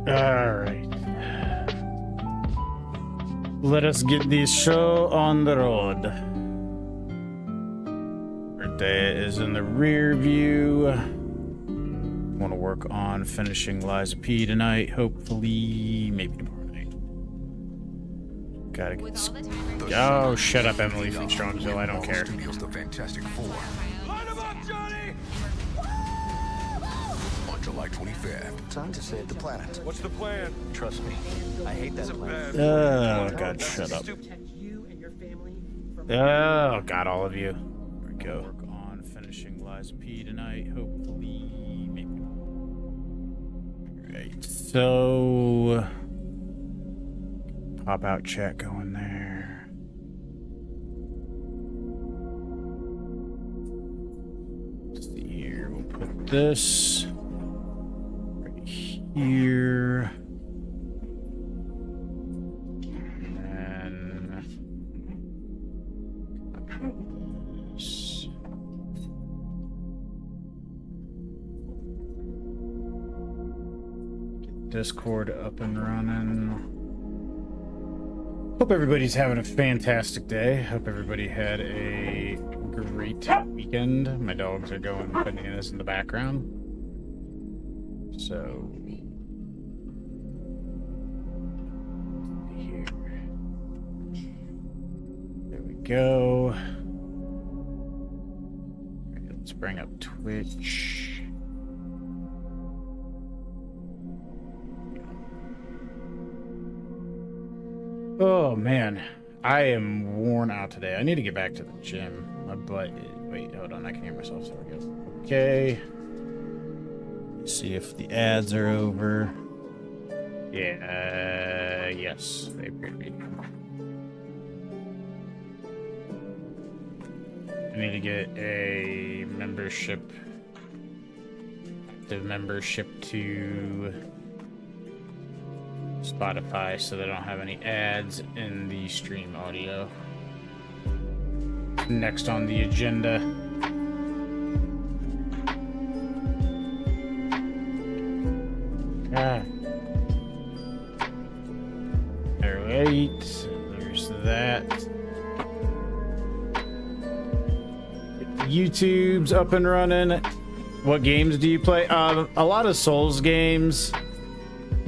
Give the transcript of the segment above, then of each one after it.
Alright. Let us get this show on the road. Birthday is in the rear view. Want to work on finishing Liza P tonight, hopefully, maybe tomorrow night. Gotta get Oh, shut up, Emily from Strongsville, I don't care. Studios, the Fantastic Four. Line 'em up, Johnny! On July 25th. Time to save the planet. What's the plan? Trust me, I hate that planet. Oh, God, shut up. Oh, God, all of you. There we go. Work on finishing Liza P tonight, hopefully, maybe. Right, so... Pop out chat going there. Let's see here, we'll put this right here. Discord up and running. Hope everybody's having a fantastic day. Hope everybody had a great weekend. My dogs are going bananas in the background. So here. There we go. All right, let's bring up Twitch. Oh man, I am worn out today. I need to get back to the gym. My butt is... Wait, hold on, I can hear myself. There we go. Okay. Let's see if the ads are over. Yeah, yes, they appear to be. I need to get a membership. The membership to Spotify so they don't have any ads in the stream audio. Next on the agenda. Alright, there's that. YouTube's up and running. What games do you play? A lot of Souls games.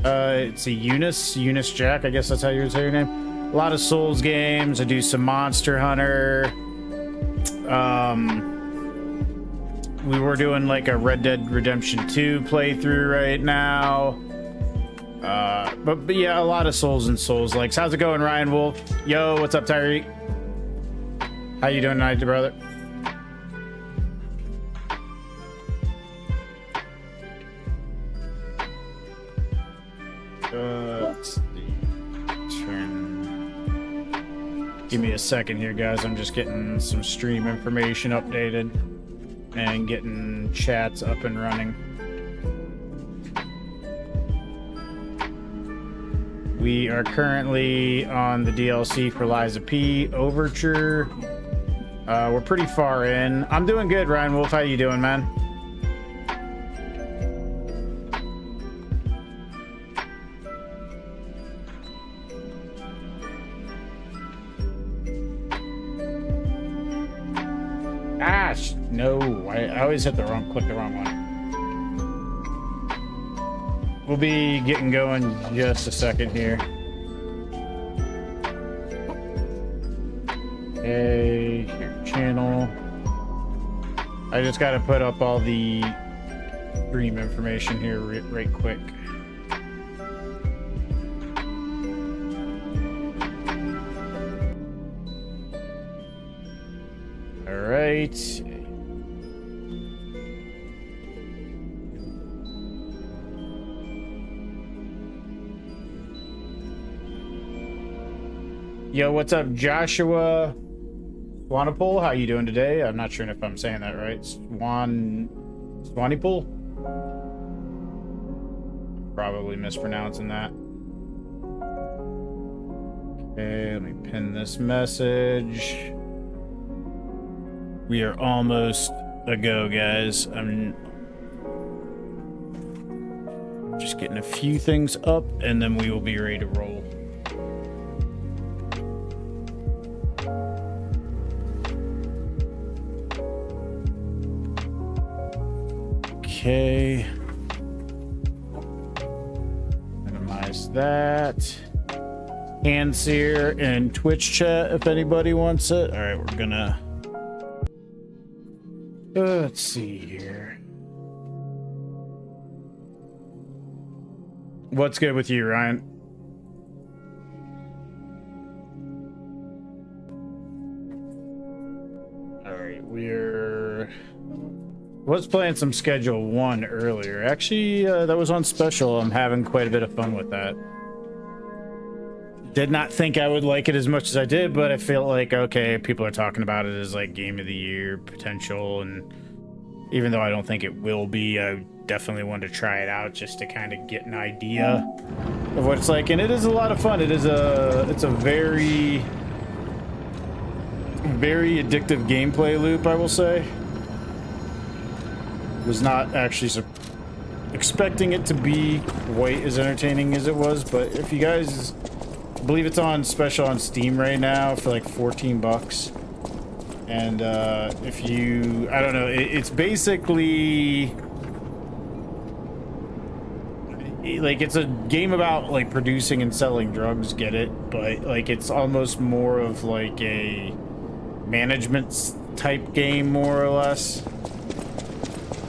It's a Eunice Jack, I guess that's how you would say your name. A lot of Souls games. I do some Monster Hunter. We were doing like a Red Dead Redemption 2 playthrough right now. But yeah, a lot of Souls and Souls likes. How's it going, Ryan Wolf? Yo, what's up, Tyreek? How you doing tonight, brother? Let's see. Give me a second here, guys. I'm just getting some stream information updated and getting chats up and running. We are currently on the DLC for Liza P. Overture. We're pretty far in. I'm doing good, Ryan Wolf. How you doing, man? No, I always hit the wrong, click the wrong one. We'll be getting going in just a second here. Okay, your channel. I just got to put up all the stream information here right quick. All right. Yo, what's up, Joshua Swanepoel? How you doing today? I'm not sure if I'm saying that right. Swanepoel? Probably mispronouncing that. Okay, let me pin this message. We are almost a go, guys. I'm just getting a few things up, and then we will be ready to roll. Okay. Minimize that. Hands here in Twitch chat if anybody wants it. All right, we're gonna. Let's see here. What's good with you, Ryan? All right, was playing some Schedule 1 earlier. Actually, that was on special. I'm having quite a bit of fun with that. Did not think I would like it as much as I did, but I feel like, okay, people are talking about it as like game of the year potential, and even though I don't think it will be, I definitely wanted to try it out just to kind of get an idea of what it's like. And it is a lot of fun. It's a very, very addictive gameplay loop, I will say. Was not actually expecting it to be quite as entertaining as it was, but if you guys, I believe it's on special on Steam right now for like 14 bucks. And if you, I don't know, it's basically like, it's a game about like producing and selling drugs, get it? But like, it's almost more of like a management type game, more or less.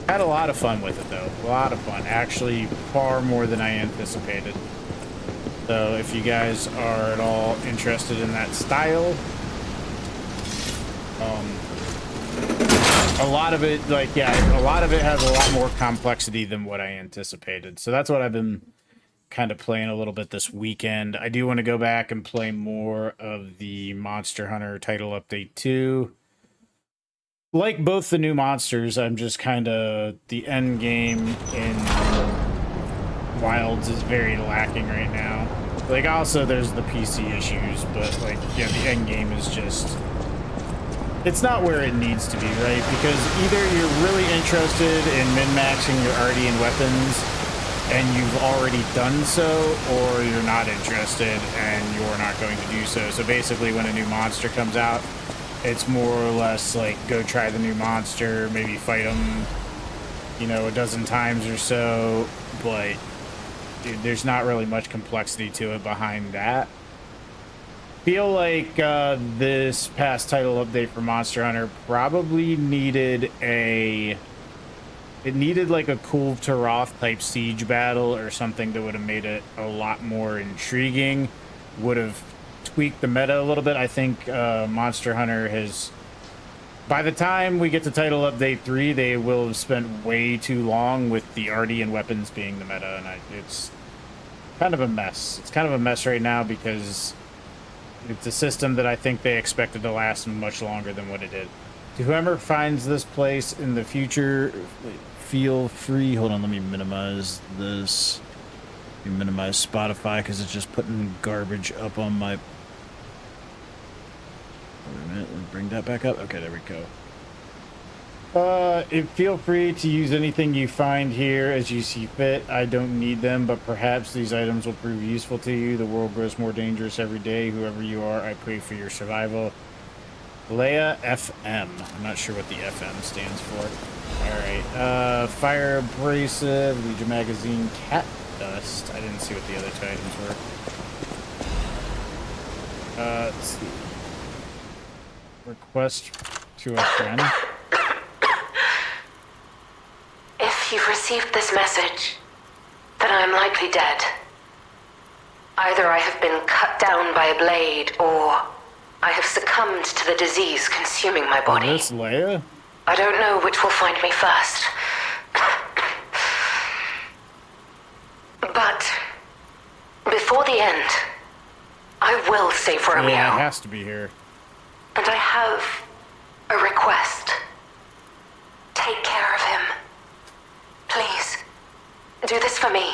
Had a lot of fun with it though. A lot of fun. Actually, far more than I anticipated. So if you guys are at all interested in that style, a lot of it, like, yeah, a lot of it has a lot more complexity than what I anticipated. So that's what I've been kind of playing a little bit this weekend. I do want to go back and play more of the Monster Hunter title update 2. Like both the new monsters, I'm just kind of, the end game in Wilds is very lacking right now. Like, also there's the PC issues, but like, yeah, the end game is just, it's not where it needs to be, right? Because either you're really interested in min-maxing your Ardean weapons and you've already done so, or you're not interested and you're not going to do so. So basically when a new monster comes out, it's more or less like, go try the new monster, maybe fight them, you know, a dozen times or so, but dude, there's not really much complexity to it behind that. Feel like this past title update for Monster Hunter probably needed like a cool Taroth type siege battle or something that would have made it a lot more intriguing, would have tweaked the meta a little bit. I think Monster Hunter has, by the time we get to title update 3, they will have spent way too long with the Ardean weapons being the meta, and it's kind of a mess. It's kind of a mess right now because it's a system that I think they expected to last much longer than what it did. To whoever finds this place in the future, feel free. Hold on, let me minimize this. Let me minimize Spotify because it's just putting garbage up on my... Wait a minute, let me bring that back up. Okay, there we go. Feel free to use anything you find here as you see fit. I don't need them, but perhaps these items will prove useful to you. The world grows more dangerous every day. Whoever you are, I pray for your survival. Leia FM. I'm not sure what the FM stands for. Alright, Fire Abrasive, Legion Magazine, Cat Dust. I didn't see what the other items were. Let's see. Request to a friend. If you've received this message, then I am likely dead. Either I have been cut down by a blade, or I have succumbed to the disease consuming my body. Is this Leia? I don't know which will find me first. But before the end, I will save Romeo. Yeah, it has to be here. And I have a request. Take care of him. Please, do this for me.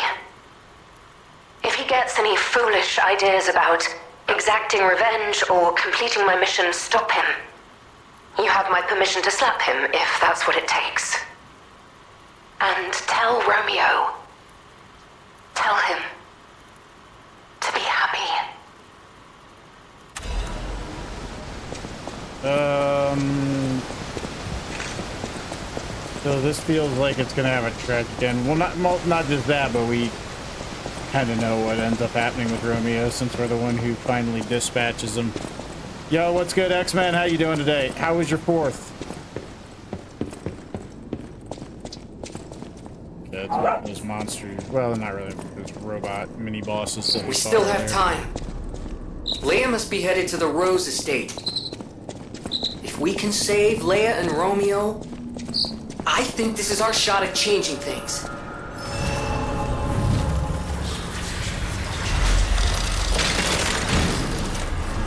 If he gets any foolish ideas about exacting revenge or completing my mission, stop him. You have my permission to slap him if that's what it takes. And tell Romeo Tell him to be happy. So this feels like it's gonna have a tragic end. Well, not just that, but we kind of know what ends up happening with Romeo since we're the one who finally dispatches him. Yo, what's good, X-Men? How you doing today? How was your 4th? Okay, that's what those monsters. Well, not really. Those robot mini bosses. That We fought still have there. time. Leia must be headed to the Rose Estate. If we can save Leia and Romeo, I think this is our shot at changing things.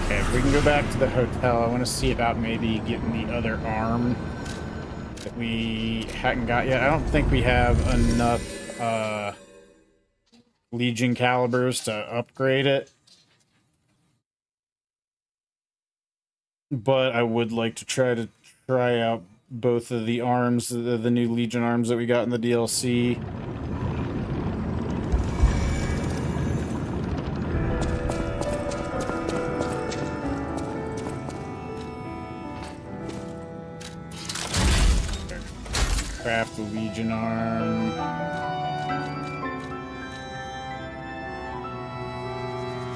Okay, if we can go back to the hotel, I want to see about maybe getting the other arm that we hadn't got yet. I don't think we have enough Legion calibers to upgrade it. But I would like to try out both of the arms, the new Legion arms that we got in the DLC. Craft the Legion arm.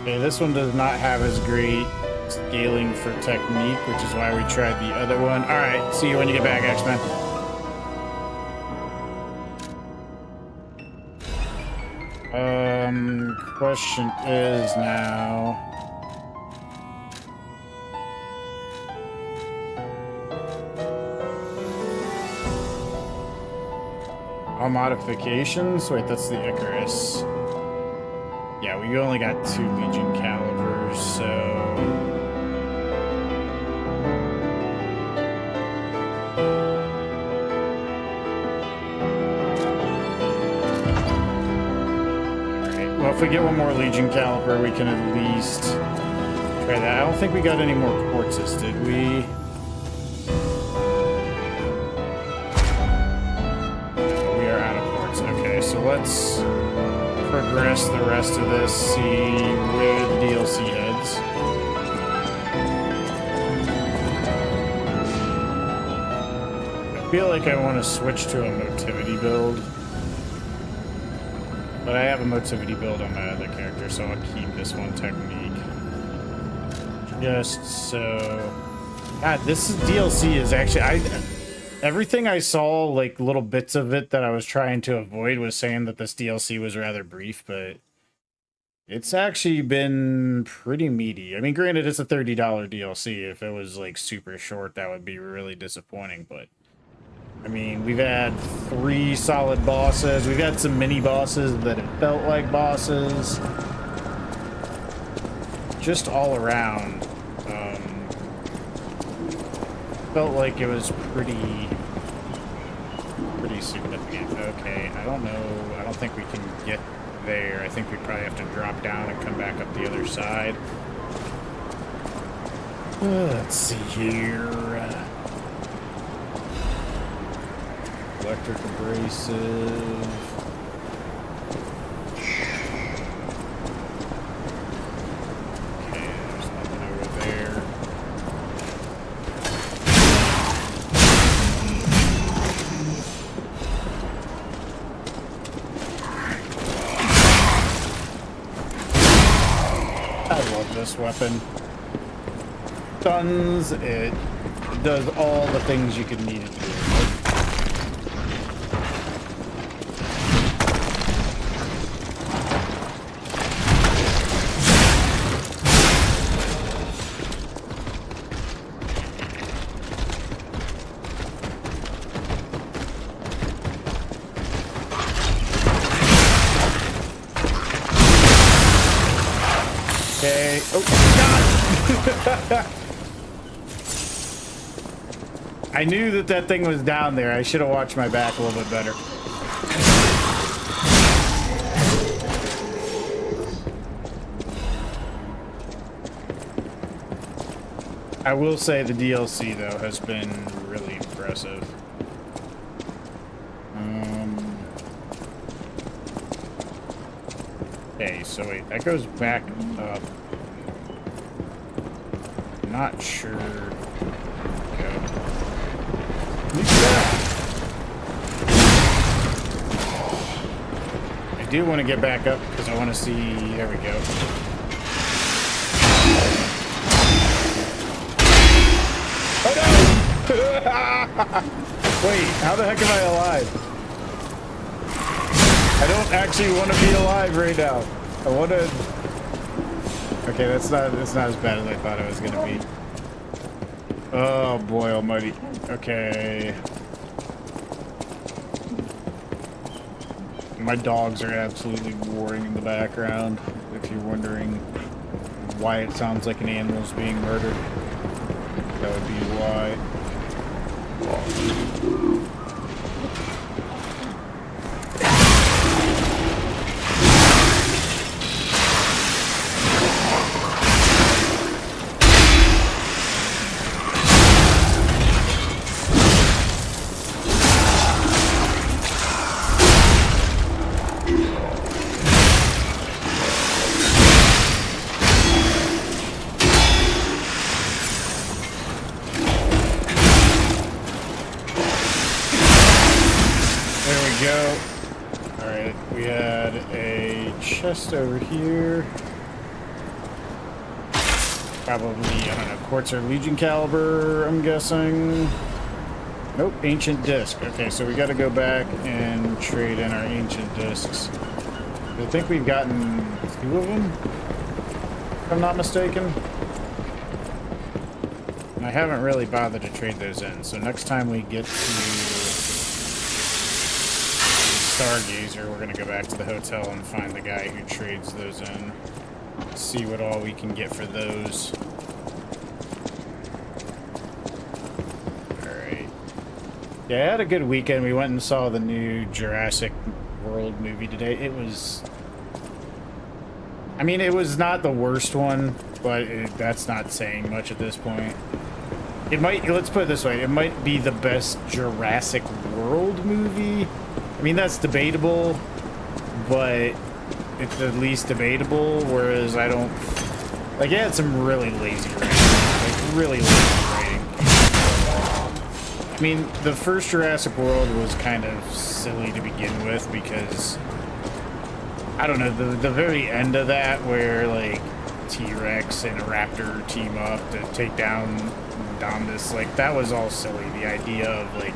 Okay, this one does not have as great scaling for technique, which is why we tried the other one. All right, see you when you get back, X-Men. Question is now, all modifications? Wait, that's the Icarus. Yeah, we only got 2 Legion calibers, so well, if we get one more Legion caliber, we can at least try that. I don't think we got any more quartzes, did we? No, we are out of quartz. Okay, so let's progress the rest of this, see where the DLC heads. I feel like I want to switch to a motivity build. But I have a motivity build on my other character, so I'll keep this one technique. Just so... God, this DLC is actually... Everything I saw, like, little bits of it that I was trying to avoid was saying that this DLC was rather brief, but... It's actually been pretty meaty. I mean, granted, it's a $30 DLC. If it was, like, super short, that would be really disappointing, but... I mean, we've had 3 solid bosses. We've had some mini bosses that have felt like bosses. Just all around. Felt like it was pretty significant. Okay, I don't know. I don't think we can get there. I think we probably have to drop down and come back up the other side. Let's see here. Electric abrasive. Okay, there's nothing over there. I love this weapon. Stuns, it does all the things you could need it to do. Okay. Oh, God! I knew that that thing was down there. I should have watched my back a little bit better. I will say the DLC, though, has been really impressive. Okay, so wait, that goes back up. Not sure. Okay. I do want to get back up because I want to see. There we go. Oh no! Wait, how the heck am I alive? I don't actually want to be alive right now. I want to. Okay, that's not as bad as I thought it was gonna be. Oh boy almighty. Okay. My dogs are absolutely roaring in the background, if you're wondering why it sounds like an animal's being murdered. That would be why. Chest over here. Probably, I don't know, quartz or Legion caliber, I'm guessing. Nope, ancient disc. Okay, so we got to go back and trade in our ancient discs. I think we've gotten 2 of them, if I'm not mistaken. And I haven't really bothered to trade those in, so next time we get to Stargazer, we're gonna go back to the hotel and find the guy who trades those in. See what all we can get for those. Alright. Yeah, I had a good weekend. We went and saw the new Jurassic World movie today. It was... I mean, it was not the worst one, but that's not saying much at this point. It might... Let's put it this way. It might be the best Jurassic World movie. I mean, that's debatable, but it's at least debatable, whereas I don't... Like, it had some really lazy writing. Like, really lazy writing. I mean, the first Jurassic World was kind of silly to begin with, because... I don't know, the very end of that, where, like, T-Rex and a raptor team up to take down Indominus, like, that was all silly. The idea of, like...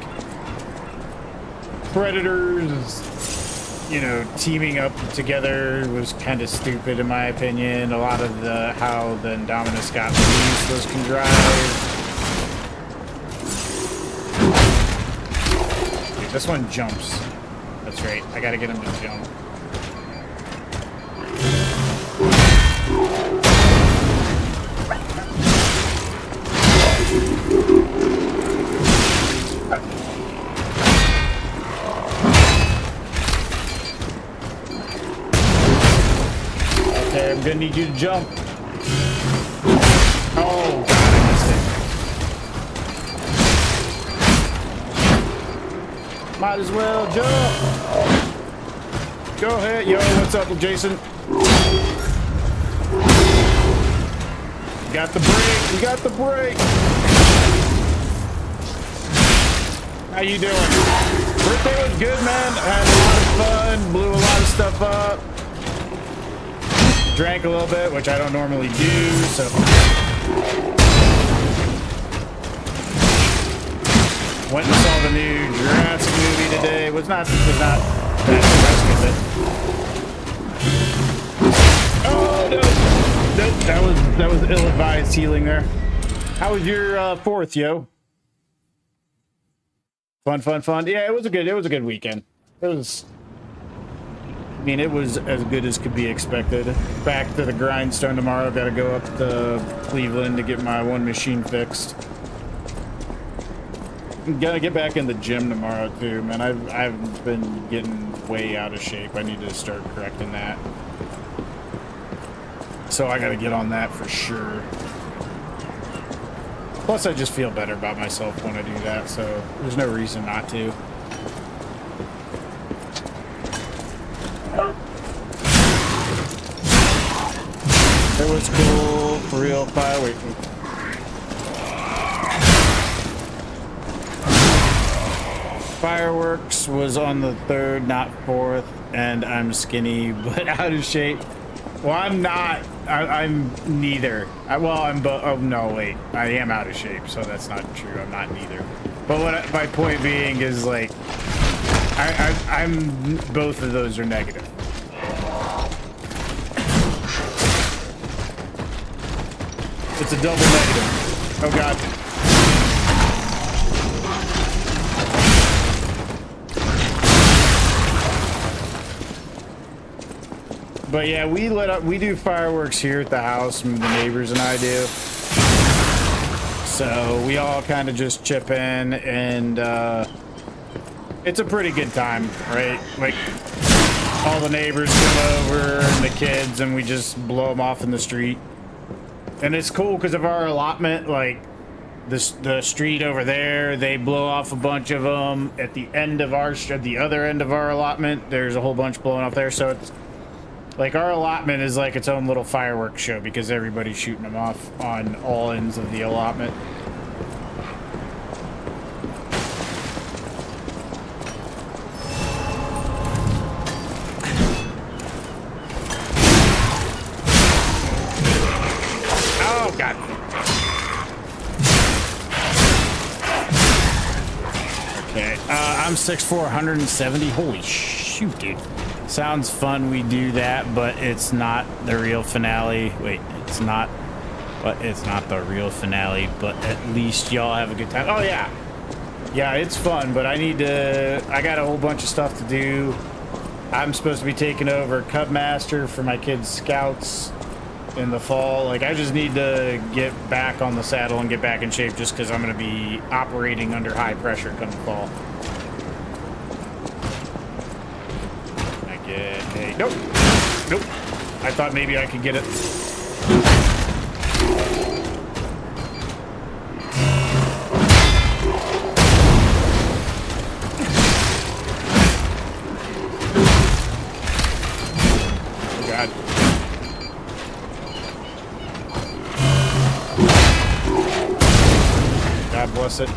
predators, you know, teaming up together was kind of stupid in my opinion. A lot of how the Indominus got released was contrived. Dude, this one jumps. That's right. I gotta get him to jump. Okay, I'm gonna need you to jump. Oh, God, I missed it. Might as well jump. Go ahead. Yo, what's up, Jason? Got the break. We got the break. How you doing? Birthday was good, man. I had a lot of fun. Blew a lot of stuff up. Drank a little bit, which I don't normally do, so... Went and saw the new Jurassic movie today. Was not that impressed with it. Oh, no! Nope, that was ill-advised healing there. How was your 4th, yo? Fun. Yeah, it was a good weekend. It was... I mean, it was as good as could be expected. Back to the grindstone tomorrow. Got to go up to Cleveland to get my one machine fixed. Gotta get back in the gym tomorrow too, man. I've been getting way out of shape. I need to start correcting that. So I gotta get on that for sure. Plus, I just feel better about myself when I do that, so there's no reason not to. It was cool, for real. Wait. Fireworks was on the 3rd, not 4th, and I'm skinny but out of shape. Well, I'm not. I'm neither. I'm both. Oh no, wait. I am out of shape, so that's not true. I'm not neither. But my point being is like, I'm both of those are negative. It's a double negative. Oh god. But yeah, we do fireworks here at the house, and the neighbors and I do. So we all kind of just chip in, and it's a pretty good time, right? Like, all the neighbors come over and the kids, and we just blow them off in the street. And it's cool because of our allotment, like the street over there, they blow off a bunch of them. At the end of the other end of our allotment, there's a whole bunch blowing off there. So it's like our allotment is like its own little fireworks show because everybody's shooting them off on all ends of the allotment. Oh, God. Okay, I'm 6'4", 170. Holy shoot, dude. Sounds fun, we do that, but it's not the real finale. Wait, it's not, but it's not the real finale, but at least y'all have a good time. Oh, yeah. Yeah, it's fun, but I got a whole bunch of stuff to do. I'm supposed to be taking over Cub Master for my kids' scouts in the fall. Like, I just need to get back on the saddle and get back in shape just because I'm going to be operating under high pressure come fall. Hey, nope. Nope. I thought maybe I could get it. Oh, God. God bless it.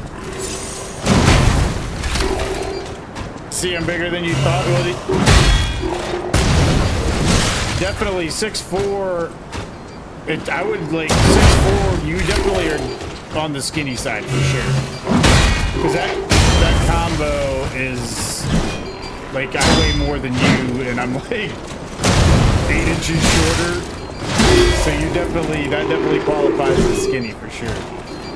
See, I'm bigger than you thought, Woody. Definitely 6'4". I would like 6'4". You definitely are on the skinny side for sure. Because that combo is like I weigh more than you, and I'm like 8 inches shorter. So that definitely qualifies as skinny for sure.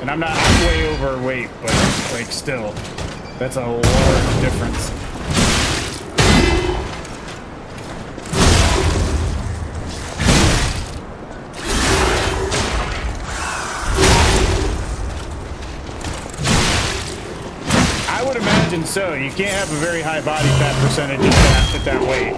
And I'm way overweight, but like still, that's a large difference. So you can't have a very high body fat percentage at that weight.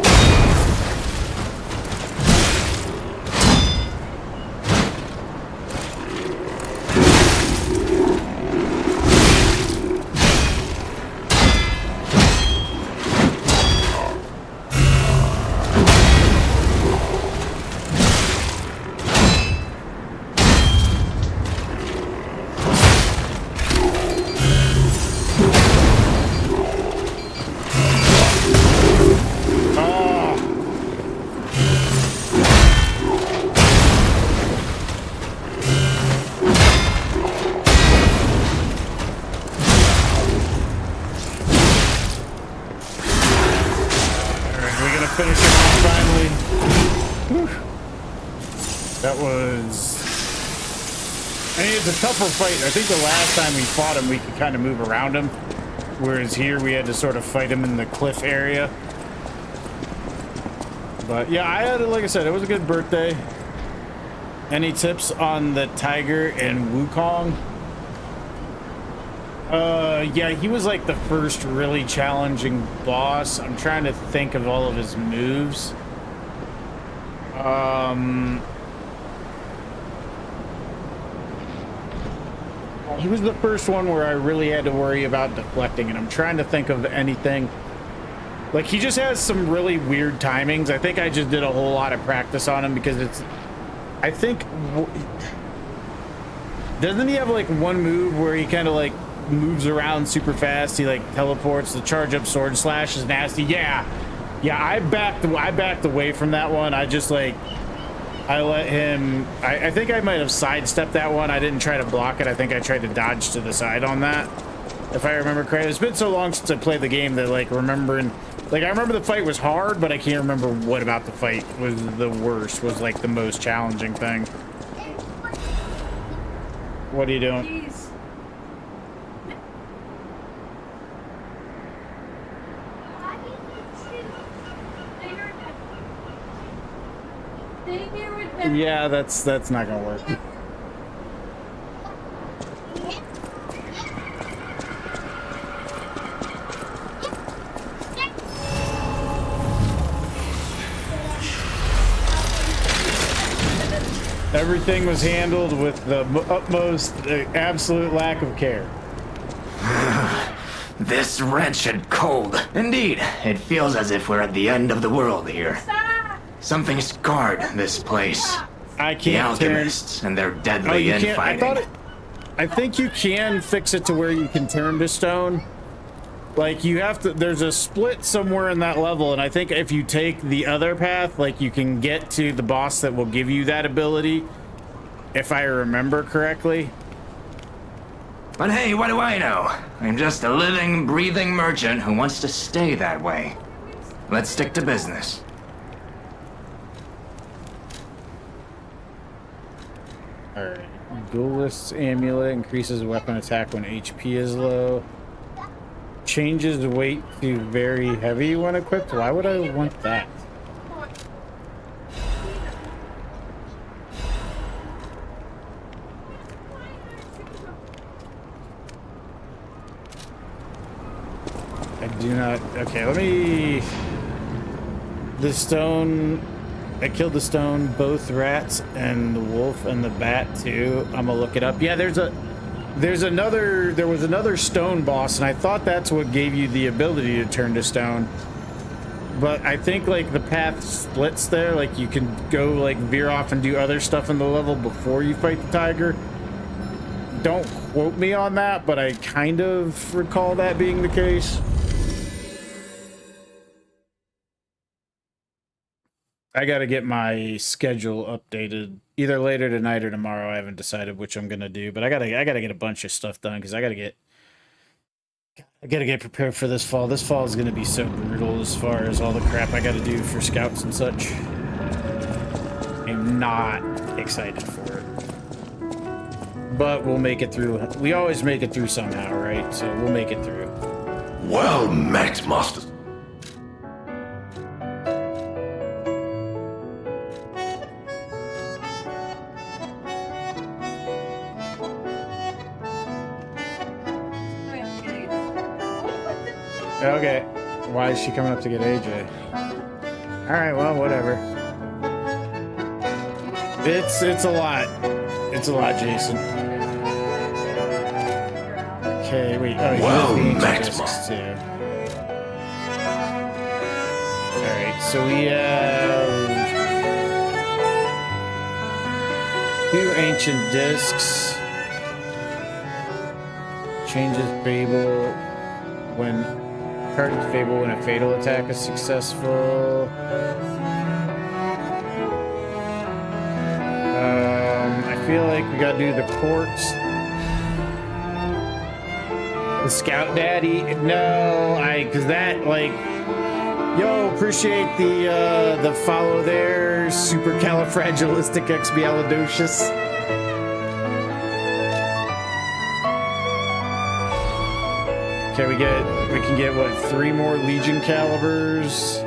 Tougher fight. I think the last time we fought him, we could kind of move around him, whereas here we had to sort of fight him in the cliff area. But yeah, like I said, it was a good birthday. Any tips on the Tiger and Wukong? Yeah, he was like the first really challenging boss. I'm trying to think of all of his moves. He was the first one where I really had to worry about deflecting, and I'm trying to think of anything. Like, he just has some really weird timings. I think I just did a whole lot of practice on him because I think doesn't he have like one move where he kind of like moves around super fast? He like teleports. The charge up sword slash is nasty. Yeah, I backed away from that one. I just like I let him. I think I might have sidestepped that one. I didn't try to block it. I think I tried to dodge to the side on that, if I remember correctly. It's been so long since I played the game that like remembering. Like, I remember the fight was hard, but I can't remember what about the fight was the worst, was like the most challenging thing. What are you doing? Yeah, that's not gonna work. Everything was handled with the utmost, absolute lack of care. This wretched cold. Indeed, it feels as if we're at the end of the world here. Something scarred this place. I The can't turn. alchemists and their deadly You can't. infighting. I think you can fix it to where you can turn to stone. Like, you have to, there's a split somewhere in that level, and I think if you take the other path, like, you can get to the boss that will give you that ability, if I remember correctly. But hey, what do I know? I'm just a living, breathing merchant who wants to stay that way. Let's stick to business. Alright. Duelist's Amulet increases weapon attack when HP is low. Changes weight to very heavy when equipped. Why would I want that? I do not. Okay, let me. The stone. I killed the stone, both rats and the wolf and the bat too. I'm gonna look it up. Yeah, there was another stone boss, and I thought that's what gave you the ability to turn to stone. But I think like the path splits there, like you can go like veer off and do other stuff in the level before you fight the tiger. Don't quote me on that, but I kind of recall that being the case. I gotta get my schedule updated either later tonight or tomorrow. I haven't decided which I'm gonna do, but I gotta get a bunch of stuff done because I gotta get prepared for this fall. This fall is gonna be so brutal as far as all the crap I gotta do for scouts and such. I'm not excited for it, but we'll make it through. We always make it through somehow, right? So we'll make it through. Well met, Master. Okay. Why is she coming up to get AJ? Alright, well, whatever. It's a lot. It's a lot, Jason. Okay, wait. Oh, he has the ancient discs too. Alright, so we have 2 ancient discs. Changes Fable when targets Fable when a fatal attack is successful. I feel like we gotta do the quartz. The Scout Daddy. No, cause that like, yo, appreciate the follow there. Supercalifragilisticexpialidocious. Okay, we can get what, 3 more Legion calibers.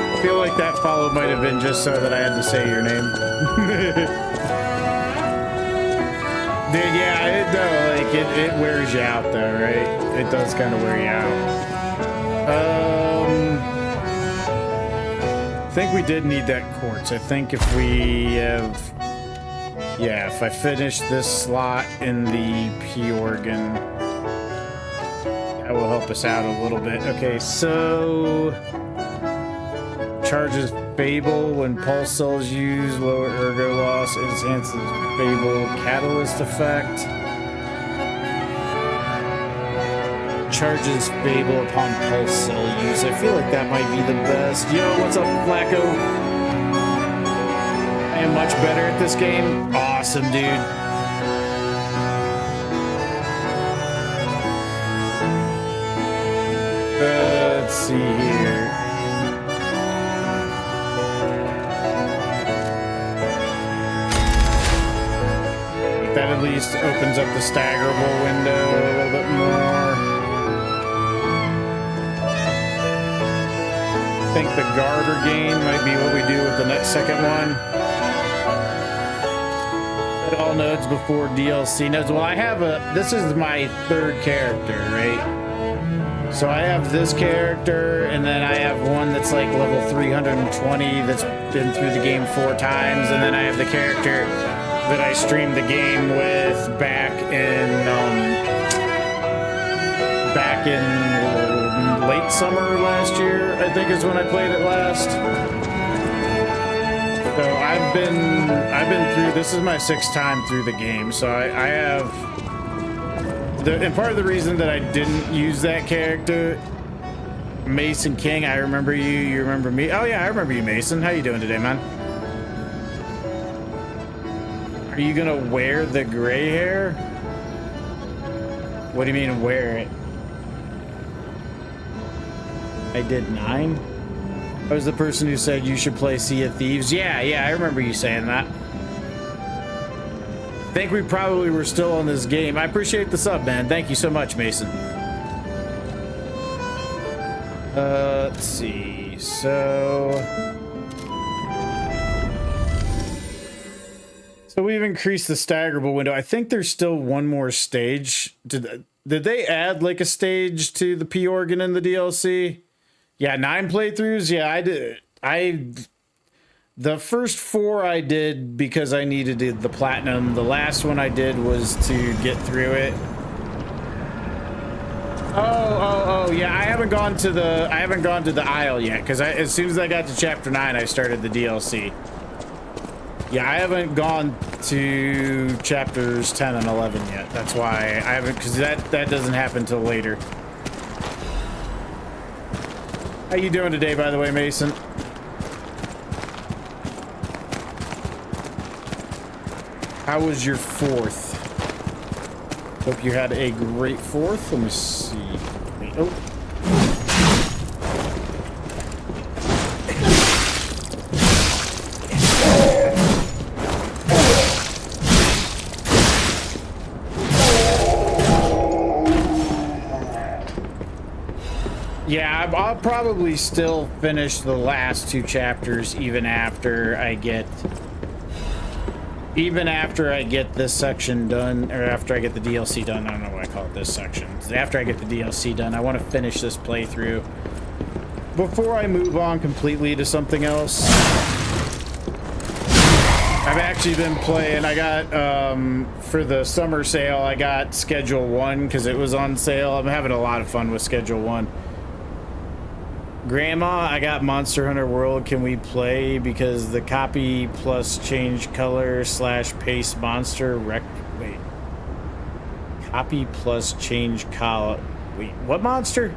I feel like that follow might have been just so that I had to say your name. Dude, yeah, it wears you out though, right? It does kind of wear you out. I think we did need that quartz. I think if we have... Yeah, if I finish this slot in the P organ, that will help us out a little bit. Okay, so Charges Fable when pulse cells used. Lower ergo loss. Enhances Fable catalyst effect. Charges Fable upon pulse cell use. I feel like that might be the best. Yo, what's up, Flacco? I am much better at this game. Awesome, dude. Let's see here. That at least opens up the staggerable window a little bit more. I think the garter gain might be what we do with the next second one. All nodes before DLC nodes. Well, I have this is my third character, right? So I have this character, and then I have one that's like level 320 that's been through the game 4 times, and then I have the character that I streamed the game with back in late summer last year, I think is when I played it last. So I've been through, this is my 6th time through the game, so I have and part of the reason that I didn't use that character, Mason King, I remember you, you remember me. Oh yeah, I remember you, Mason. How you doing today, man? Are you gonna wear the gray hair? What do you mean wear it? I did 9? I was the person who said you should play Sea of Thieves. Yeah, I remember you saying that. I think we probably were still on this game. I appreciate the sub, man. Thank you so much, Mason. Let's see. So we've increased the staggerable window. I think there's still one more stage. Did they add like a stage to the P organ in the DLC? Yeah, 9 playthroughs. Yeah, I did. The first 4 I did because I needed the platinum. The last one I did was to get through it. Oh, yeah. I haven't gone to the Isle yet because as soon as I got to chapter 9, I started the DLC. Yeah, I haven't gone to chapters 10 and 11 yet. That's why I haven't, because that doesn't happen till later. How you doing today, by the way, Mason? How was your 4th? Hope you had a great 4th. Let me see. Oh. Yeah, I'll probably still finish the last 2 chapters even after I get this section done, or after I get the DLC done. I don't know why I call it this section. After I get the DLC done, I want to finish this playthrough before I move on completely to something else. I've actually been playing, I got, for the summer sale, I got Schedule 1 because it was on sale. I'm having a lot of fun with Schedule 1. Grandma, I got Monster Hunter World. Can we play? Because the copy plus change color / paste monster wait. Copy plus change color. Wait, what monster?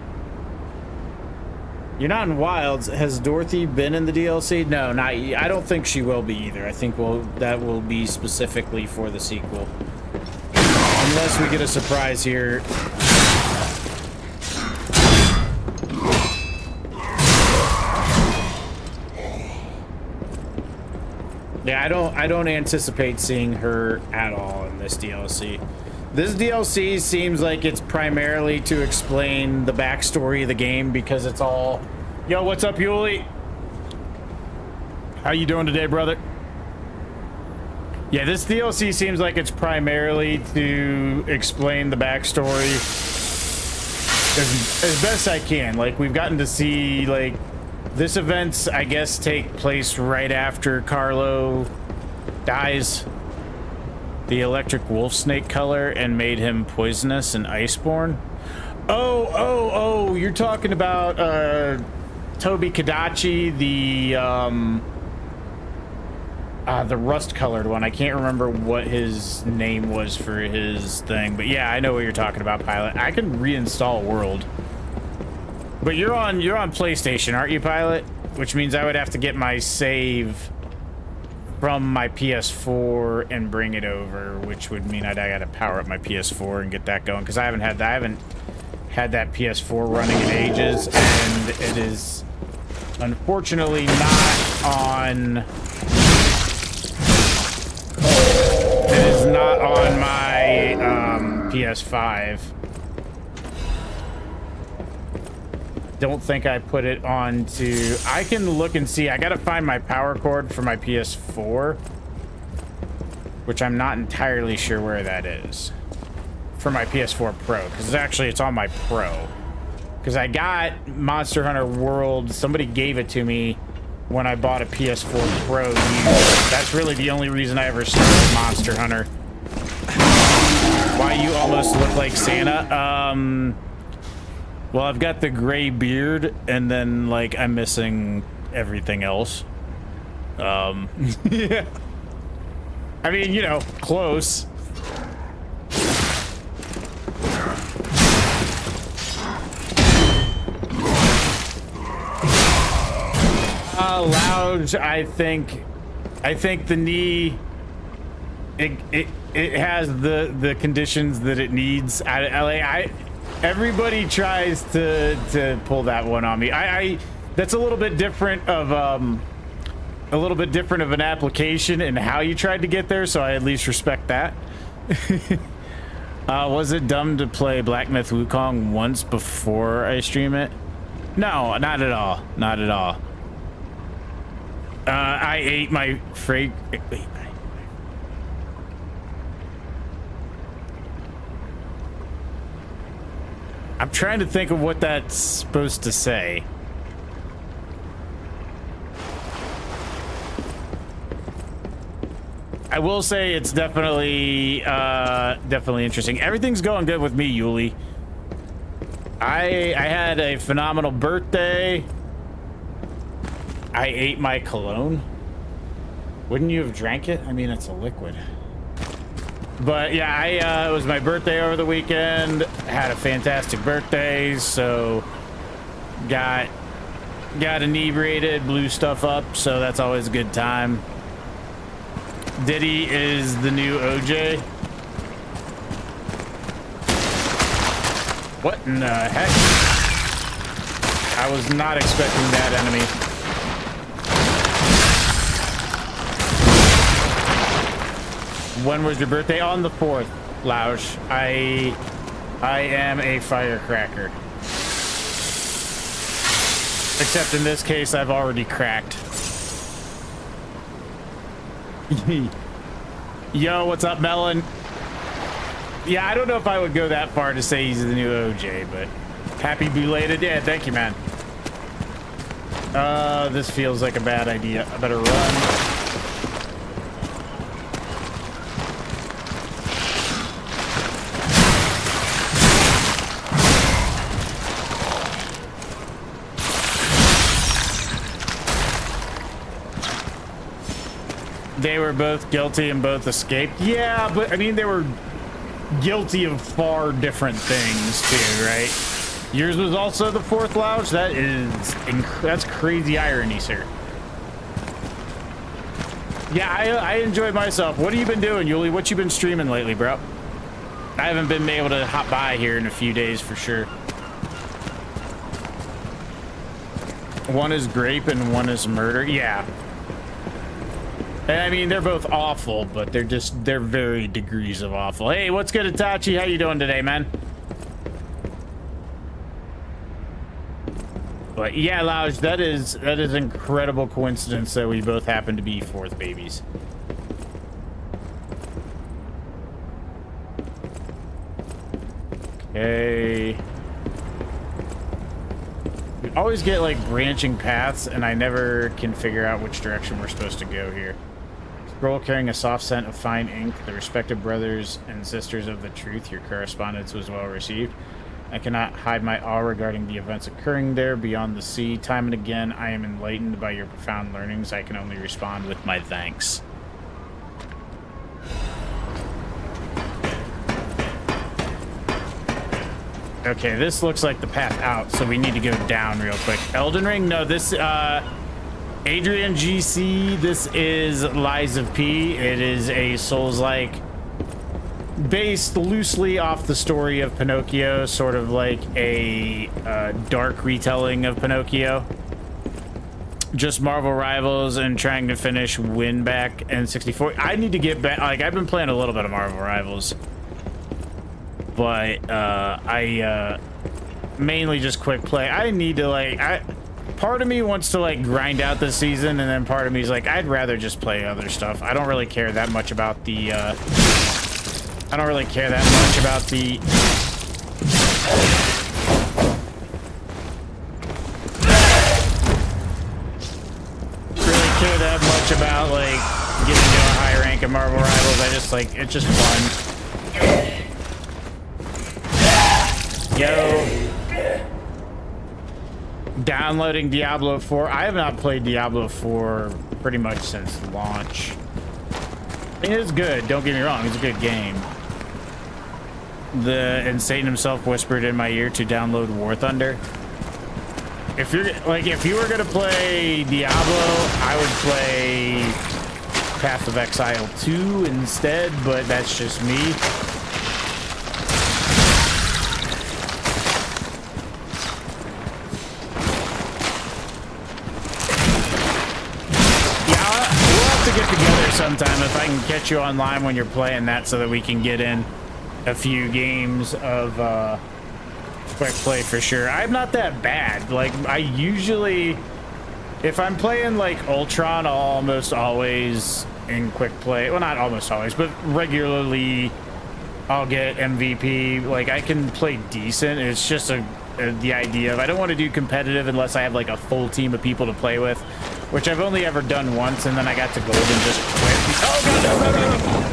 You're not in Wilds. Has Dorothy been in the DLC? No, not. I don't think she will be either. I think that will be specifically for the sequel. Unless we get a surprise here. Yeah, I don't anticipate seeing her at all in this DLC. This DLC seems like it's primarily to explain the backstory of the game because it's all... Yo, what's up, Yuli? How you doing today, brother? Yeah, this DLC seems like it's primarily to explain the backstory as best I can. Like, we've gotten to see, like... This event's, I guess, take place right after Carlo dies. The electric wolf snake color and made him poisonous and iceborne. Oh, you're talking about Toby Kadachi, the rust-colored one. I can't remember what his name was for his thing, but yeah, I know what you're talking about, Pilot. I can reinstall World. But you're on PlayStation, aren't you, Pilot? Which means I would have to get my save from my PS4 and bring it over, which would mean I gotta power up my PS4 and get that going, because I haven't had that PS4 running in ages, and it is unfortunately not on. It is not on my PS5. Don't think I put it onto. I can look and see. I gotta find my power cord for my PS4, which I'm not entirely sure where that is for my PS4 Pro, because actually it's on my Pro, because I got Monster Hunter World. Somebody gave it to me when I bought a PS4 Pro used. That's really the only reason I ever started Monster Hunter. Why you almost look like Santa? Well, I've got the gray beard, and then, like, I'm missing everything else. Yeah. I mean, you know, close. Lounge, I think the knee, it has the conditions that it needs. Everybody tries to pull that one on me. That's a little bit different of an application and how you tried to get there, so I at least respect that. Was it dumb to play Black Myth Wukong once before I stream it? No, not at all. Not at all. I ate my wait. I'm trying to think of what that's supposed to say. I will say it's definitely interesting. Everything's going good with me, Yuli. I had a phenomenal birthday. I ate my cologne. Wouldn't you have drank it? I mean, it's a liquid. But yeah, it was my birthday over the weekend. Had a fantastic birthday, so got inebriated, blew stuff up, so that's always a good time. Diddy is the new OJ. What in the heck? I was not expecting that enemy. When was your birthday? On the 4th, Lausch. I am a firecracker. Except in this case, I've already cracked. Yo, what's up, Melon? Yeah, I don't know if I would go that far to say he's the new OJ, but happy belated. Yeah, thank you, man. This feels like a bad idea. I better run. They were both guilty and both escaped. Yeah, but I mean, they were guilty of far different things too, right? Yours was also the 4th Lausch? That's crazy irony, sir. Yeah, I enjoyed myself. What have you been doing, Yuli? What you been streaming lately, bro? I haven't been able to hop by here in a few days for sure. One is grape and one is murder. Yeah. I mean, they're both awful, but they're very degrees of awful. Hey, what's good, Itachi? How you doing today, man? But yeah, Lausch, that is incredible coincidence that we both happen to be 4th babies. Okay. We always get like branching paths, and I never can figure out which direction we're supposed to go here. Scroll carrying a soft scent of fine ink. The respective brothers and sisters of the truth. Your correspondence was well received. I cannot hide my awe regarding the events occurring there beyond the sea. Time and again, I am enlightened by your profound learnings. I can only respond with my thanks. Okay, this looks like the path out, so we need to go down real quick. Elden Ring? No, this, Adrian GC, this is Lies of P. It is a Souls-like, based loosely off the story of Pinocchio, sort of like a dark retelling of Pinocchio. Just Marvel Rivals and trying to finish win back N64. I need to get back, like, I've been playing a little bit of Marvel Rivals, but I mainly just quick play. I need to, like, part of me wants to, like, grind out this season, and then part of me is like, I'd rather just play other stuff. I don't really care that much about the I don't really care that much about the about like getting to a high rank in Marvel Rivals. I just like, it's just fun. Yo. Downloading Diablo 4. I have not played Diablo 4 pretty much since launch. I mean, it's good, don't get me wrong, it's a good game. And Satan himself whispered in my ear to download War Thunder. If you're like, if you were gonna play Diablo, I would play Path of Exile 2 instead, but that's just me. Yeah, we'll have to get together sometime if I can catch you online when you're playing that, so that we can get in a few games of quick play for sure. I'm not that bad. Like, I usually, if I'm playing like Ultron, I'll almost always in quick play. Well, not almost always, but regularly I'll get MVP. Like, I can play decent. It's just the idea of, I don't want to do competitive unless I have like a full team of people to play with, which I've only ever done once, and then I got to gold and just quit. Oh god, no, no, no, no.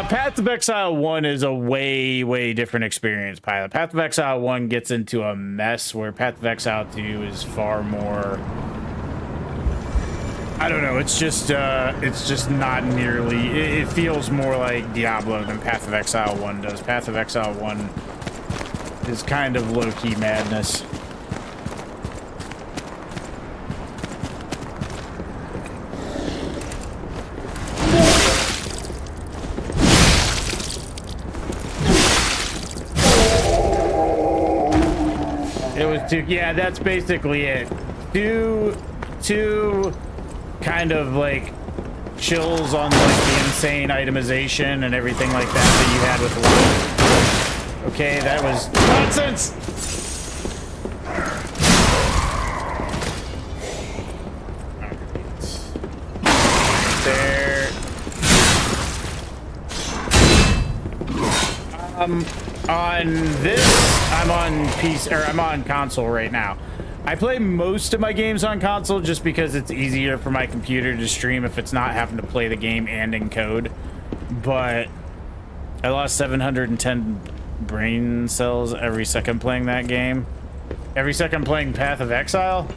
Path of Exile 1 is a way, way different experience, Pilot. Path of Exile 1 gets into a mess where Path of Exile 2 is far more... I don't know, it's just not nearly... It feels more like Diablo than Path of Exile 1 does. Path of Exile 1 is kind of low-key madness. Yeah, that's basically it. Two kind of like chills on like the insane itemization and everything like that you had with one. Okay, that was nonsense. There. On this, I'm on PC, or I'm on console right now. I play most of my games on console just because it's easier for my computer to stream if it's not having to play the game and encode. But I lost 710 brain cells every second playing that game. Every second playing Path of Exile.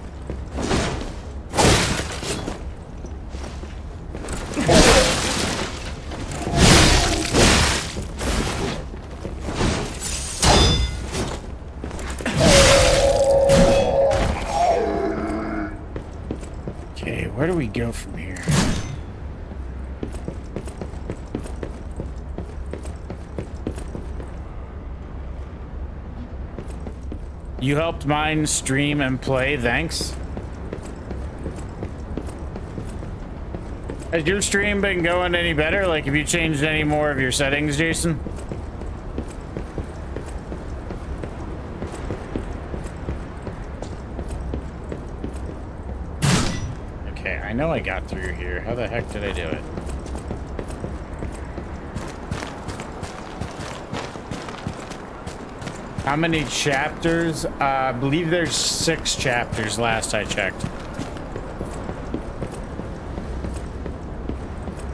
Where do we go from here? You helped mine stream and play, thanks. Has your stream been going any better? Like, have you changed any more of your settings, Jason? I know I got through here. How the heck did I do it? How many chapters? I believe there's 6 chapters last I checked.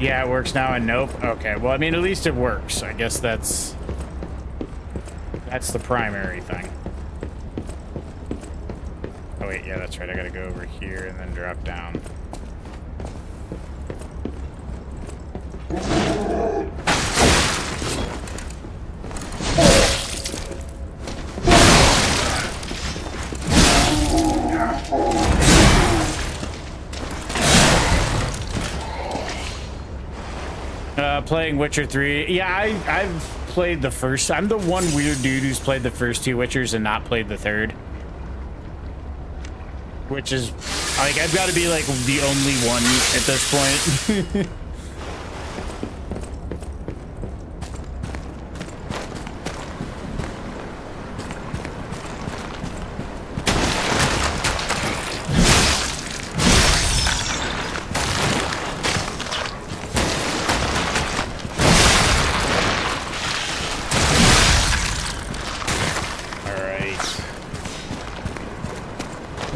Yeah, it works now and nope. Okay, well, I mean, at least it works. I guess that's the primary thing. Oh, wait, yeah, that's right. I gotta go over here and then drop down. Playing Witcher 3. Yeah, I've played the first. I'm the one weird dude who's played the first two Witchers and not played the third. Which is, like, I've got to be, like, the only one at this point.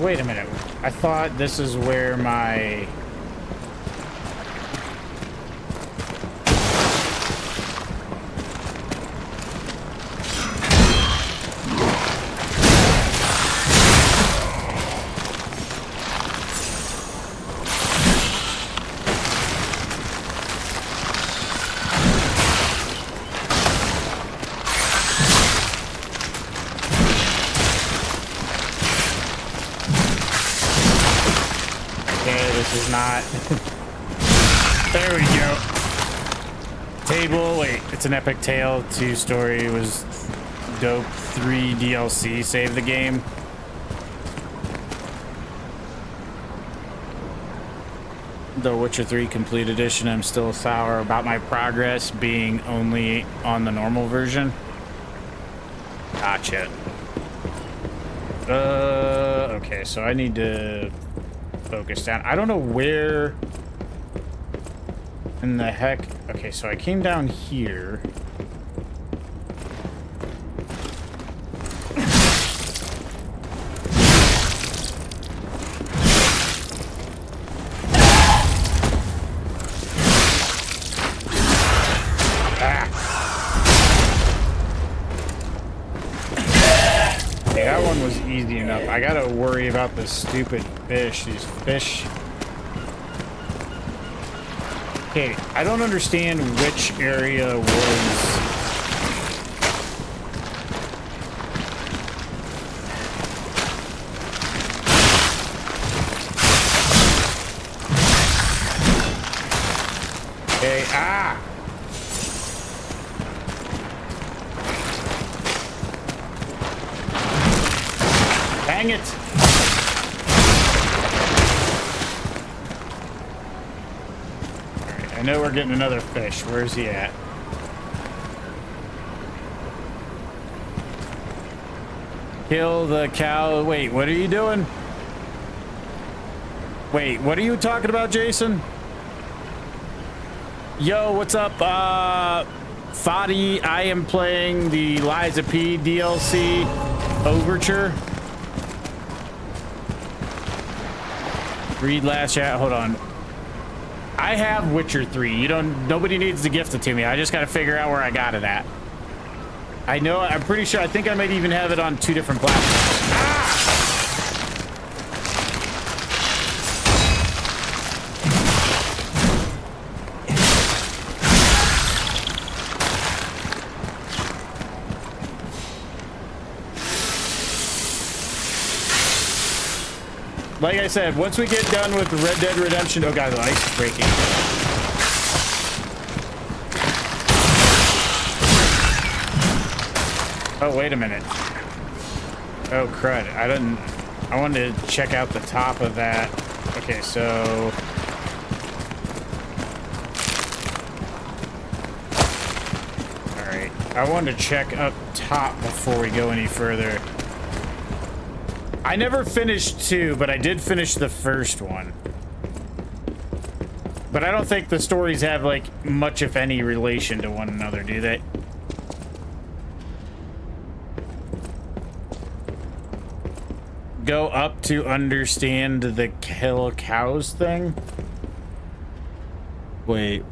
Wait a minute. I thought this is where my... Not. There we go. Table. Wait, it's an epic tale. 2 story was dope. 3 DLC. Save the game. The Witcher 3 Complete Edition. I'm still sour about my progress being only on the normal version. Gotcha. Okay, so I need to focus down. I don't know where in the heck. Okay, so I came down here. That one was easy enough. I gotta worry about this stupid fish. These fish. Okay, I don't understand which area was... Okay, ah! Dang it! Alright, I know we're getting another fish. Where's he at? Kill the cow. Wait, what are you doing? Wait, what are you talking about, Jason? Yo, what's up? Fadi, I am playing the Liza P DLC Overture. Read last chat. Hold on. I have Witcher 3. Nobody needs to gift it to me. I just got to figure out where I got it at. I know. I'm pretty sure. I think I might even have it on 2 different platforms. Ah! Like I said, once we get done with Red Dead Redemption... Oh god, the ice is breaking. Oh, wait a minute. Oh, crud. I wanted to check out the top of that. Okay, so... Alright. I wanted to check up top before we go any further. I never finished 2, but I did finish the first one. But I don't think the stories have, like, much, if any, relation to one another, do they? Go up to understand the kill cows thing? Wait,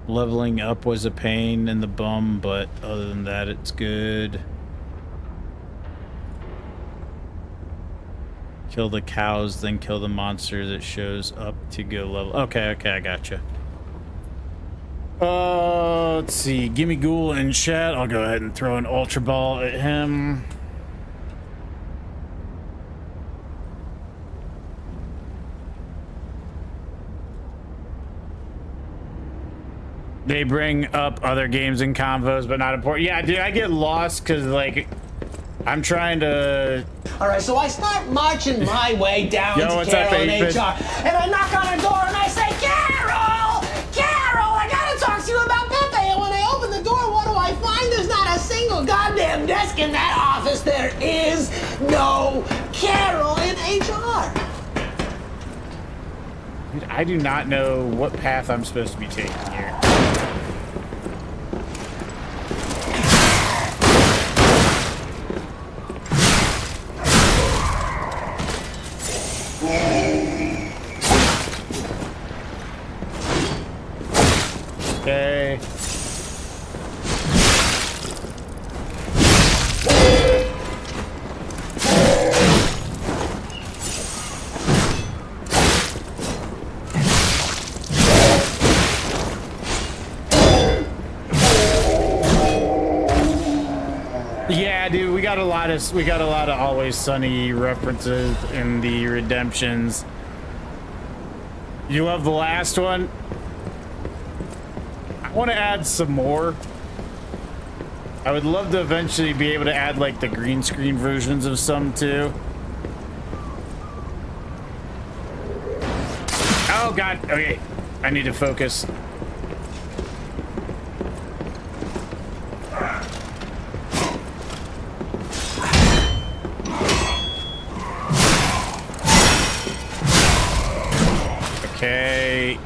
Leveling up was a pain in the bum, but other than that, it's good. Kill the cows, then kill the monster that shows up to go level. Okay, I gotcha. Let's see. Gimme Ghoul in chat. I'll go ahead and throw an Ultra Ball at him. They bring up other games and convos, but not important. Yeah, dude, I get lost because, like, I'm trying to... All right, so I start marching my way down Yo, to what's up, Carol and Aphid? HR, and I knock on her door and I say, Carol! Carol, I gotta talk to you about Pepe. And when I open the door, what do I find? There's not a single goddamn desk in that office. There is no Carol in HR. Dude, I do not know what path I'm supposed to be taking here. Okay. Yeah, dude, we got a lot of Always Sunny references in the Redemptions. You love the last one? I want to add some more. I would love to eventually be able to add like the green screen versions of some too. Oh god, okay. I need to focus. Okay.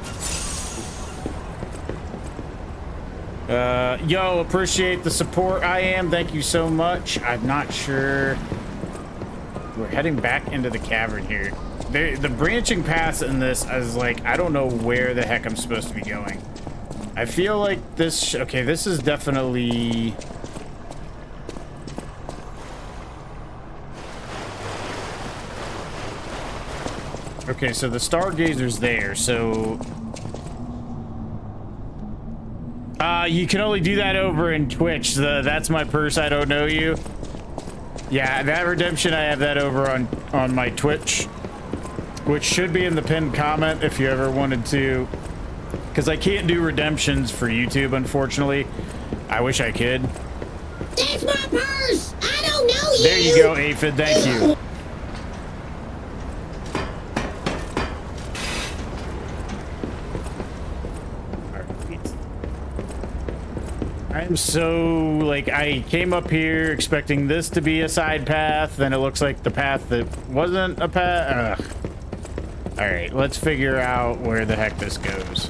Yo, appreciate the support. I am. Thank you so much. I'm not sure. We're heading back into the cavern here. The branching paths in this is like, I don't know where the heck I'm supposed to be going. I feel like this... Okay, this is definitely... Okay, so the Stargazer's there, so... you can only do that over in Twitch. That's my purse, I don't know you. Yeah, that Redemption, I have that over on my Twitch, which should be in the pinned comment if you ever wanted to. Because I can't do Redemptions for YouTube, unfortunately. I wish I could. That's my purse! I don't know you! There you go, Aphid, thank you. I'm so, like, I came up here expecting this to be a side path, then it looks like the path that wasn't a path. Ugh. All right, let's figure out where the heck this goes.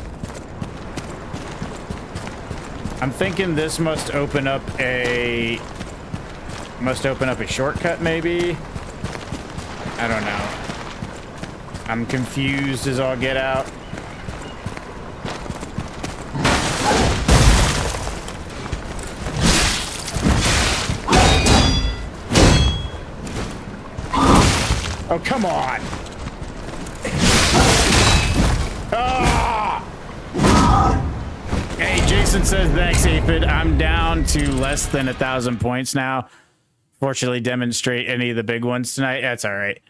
I'm thinking this must open up a shortcut, maybe? I don't know. I'm confused as all get out. Oh, come on. Ah! Hey, Jason says, thanks, Aphid. I'm down to less than 1,000 points now. Fortunately, demonstrate any of the big ones tonight. That's all right.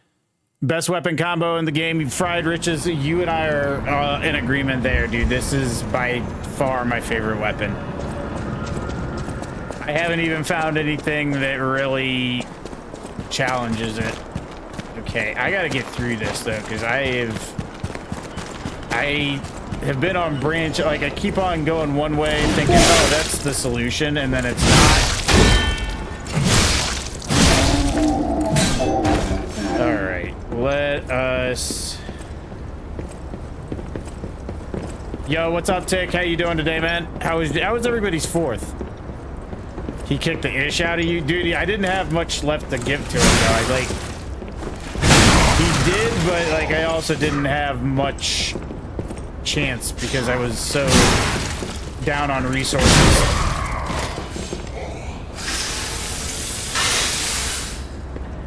Best weapon combo in the game. Fried Riches, you and I are in agreement there, dude. This is by far my favorite weapon. I haven't even found anything that really challenges it. Okay, I gotta get through this though, because I have been on branch, like I keep on going one way thinking, oh, that's the solution, and then it's not. All right, let us... Yo, what's up, Tick? How you doing today, man? How was everybody's 4th? He kicked the ish out of you, dude. I didn't have much left to give to him, though. He did, but like I also didn't have much chance because I was so down on resources.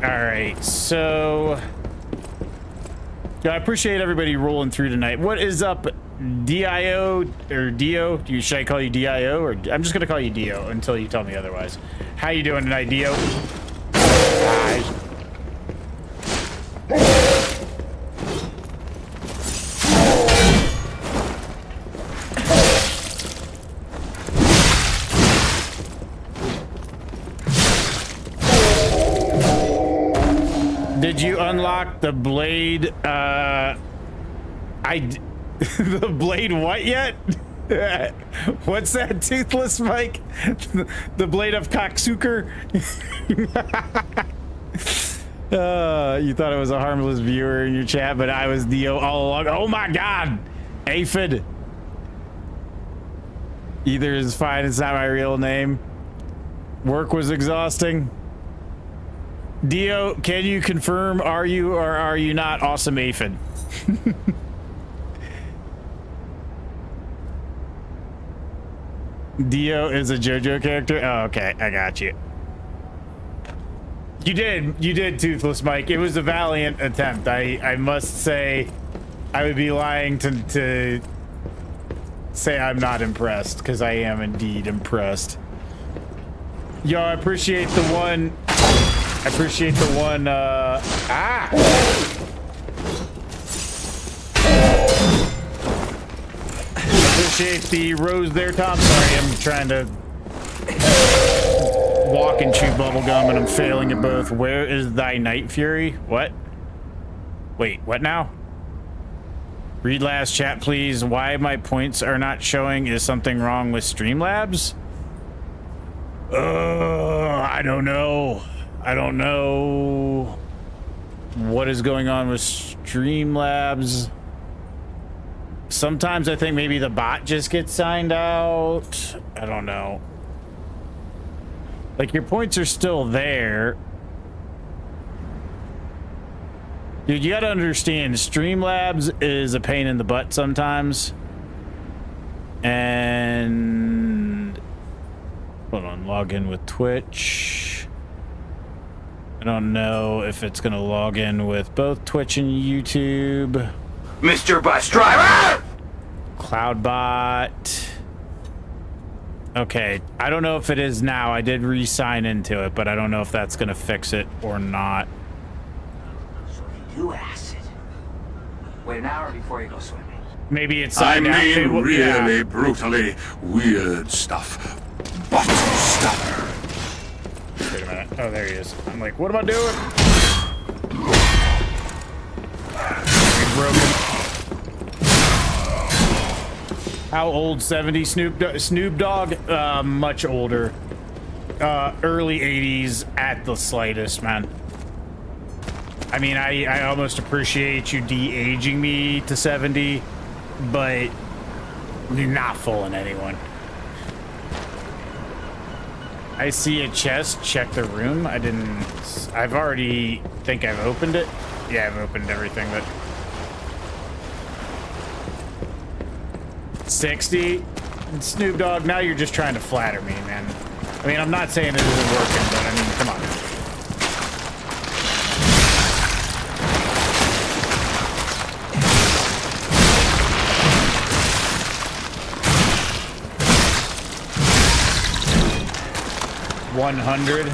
All right, so I appreciate everybody rolling through tonight. What is up, DIO or Dio? Should I call you DIO, or I'm just gonna call you Dio until you tell me otherwise. How you doing tonight, Dio? Hi. Did you unlock the blade? The blade what yet? What's that, Toothless Mike? The blade of cocksucker? You thought it was a harmless viewer in your chat, but I was Dio all along. Oh my god! Aphid! Either is fine, it's not my real name. Work was exhausting. Dio, can you confirm, are you or are you not awesome Aphid? Dio is a JoJo character? Oh, okay, I got you. You did, Toothless Mike. It was a valiant attempt. I must say, I would be lying to say I'm not impressed, because I am indeed impressed. Yo, I appreciate the one, appreciate the rose there, Tom. Sorry, I'm trying to walk and chew bubblegum and I'm failing at both. Where is thy Night Fury? What? Wait, what now? Read last chat, please. Why my points are not showing? Is something wrong with Streamlabs? I don't know. I don't know what is going on with Streamlabs. Sometimes I think maybe the bot just gets signed out. I don't know. Like, your points are still there. Dude, you gotta understand, Streamlabs is a pain in the butt sometimes. And... hold on, log in with Twitch. I don't know if it's gonna log in with both Twitch and YouTube. Mr. Bus Driver! Cloudbot. Okay, I don't know if it is now. I did re-sign into it, but I don't know if that's gonna fix it or not. So you do acid. Wait an hour before you go swimming. Maybe it's I signed out. mean really Yeah. brutally weird stuff. But stubborn. Wait a minute. Oh, there he is. I'm like, what am I doing? Broken. How old? 70? Snoop Dogg? Much older. Early 80s at the slightest, man. I mean, I almost appreciate you de-aging me to 70, but you're not fooling anyone. I see a chest. Check the room. I didn't... I've already... think I've opened it. Yeah, I've opened everything, but... 60? Snoop Dogg, now you're just trying to flatter me, man. I mean, I'm not saying it isn't working, but I mean, come on. $100?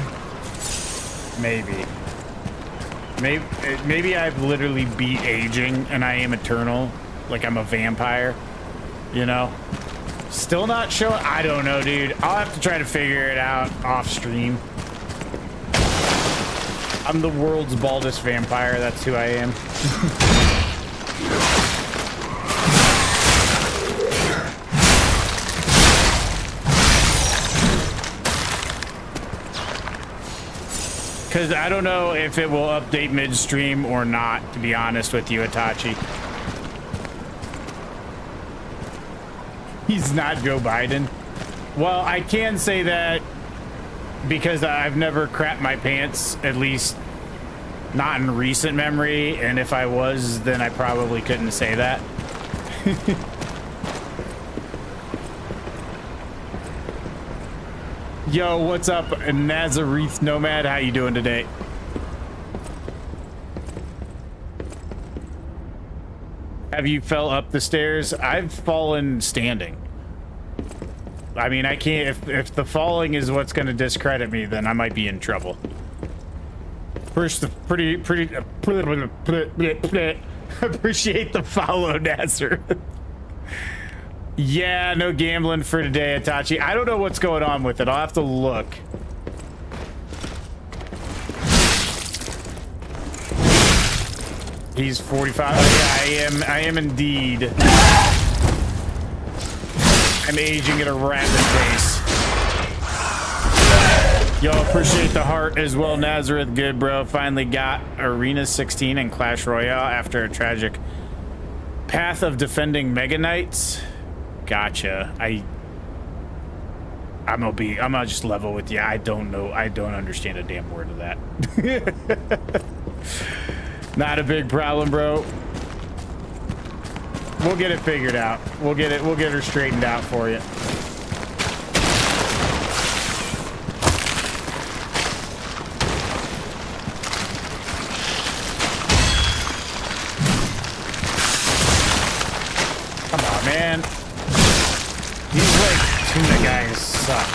Maybe I've literally beat aging and I am eternal, like I'm a vampire. You know, still not showing. I don't know, dude. I'll have to try to figure it out off stream. I'm the world's baldest vampire. That's who I am. Because I don't know if it will update midstream or not, to be honest with you, Itachi. He's not Joe Biden. Well, I can say that because I've never crapped my pants, at least not in recent memory, and if I was, then I probably couldn't say that. Yo, what's up, Nazareth Nomad? How you doing today? Have you fell up the stairs? I've fallen standing. I mean, I can't, if the falling is what's going to discredit me, then I might be in trouble. First, appreciate the follow, Nasser. Yeah, no gambling for today, Itachi. I don't know what's going on with it. I'll have to look. He's 45. Oh, yeah, I am indeed. I'm aging at a rapid pace. Yo, appreciate the heart as well, Nazareth. Good, bro. Finally got Arena 16 and Clash Royale after a tragic path of defending Mega Knights. Gotcha. I'm gonna just level with you. I don't know. I don't understand a damn word of that. Not a big problem, bro. We'll get it figured out. We'll get her straightened out for you. Come on, man. These like tuna guys suck.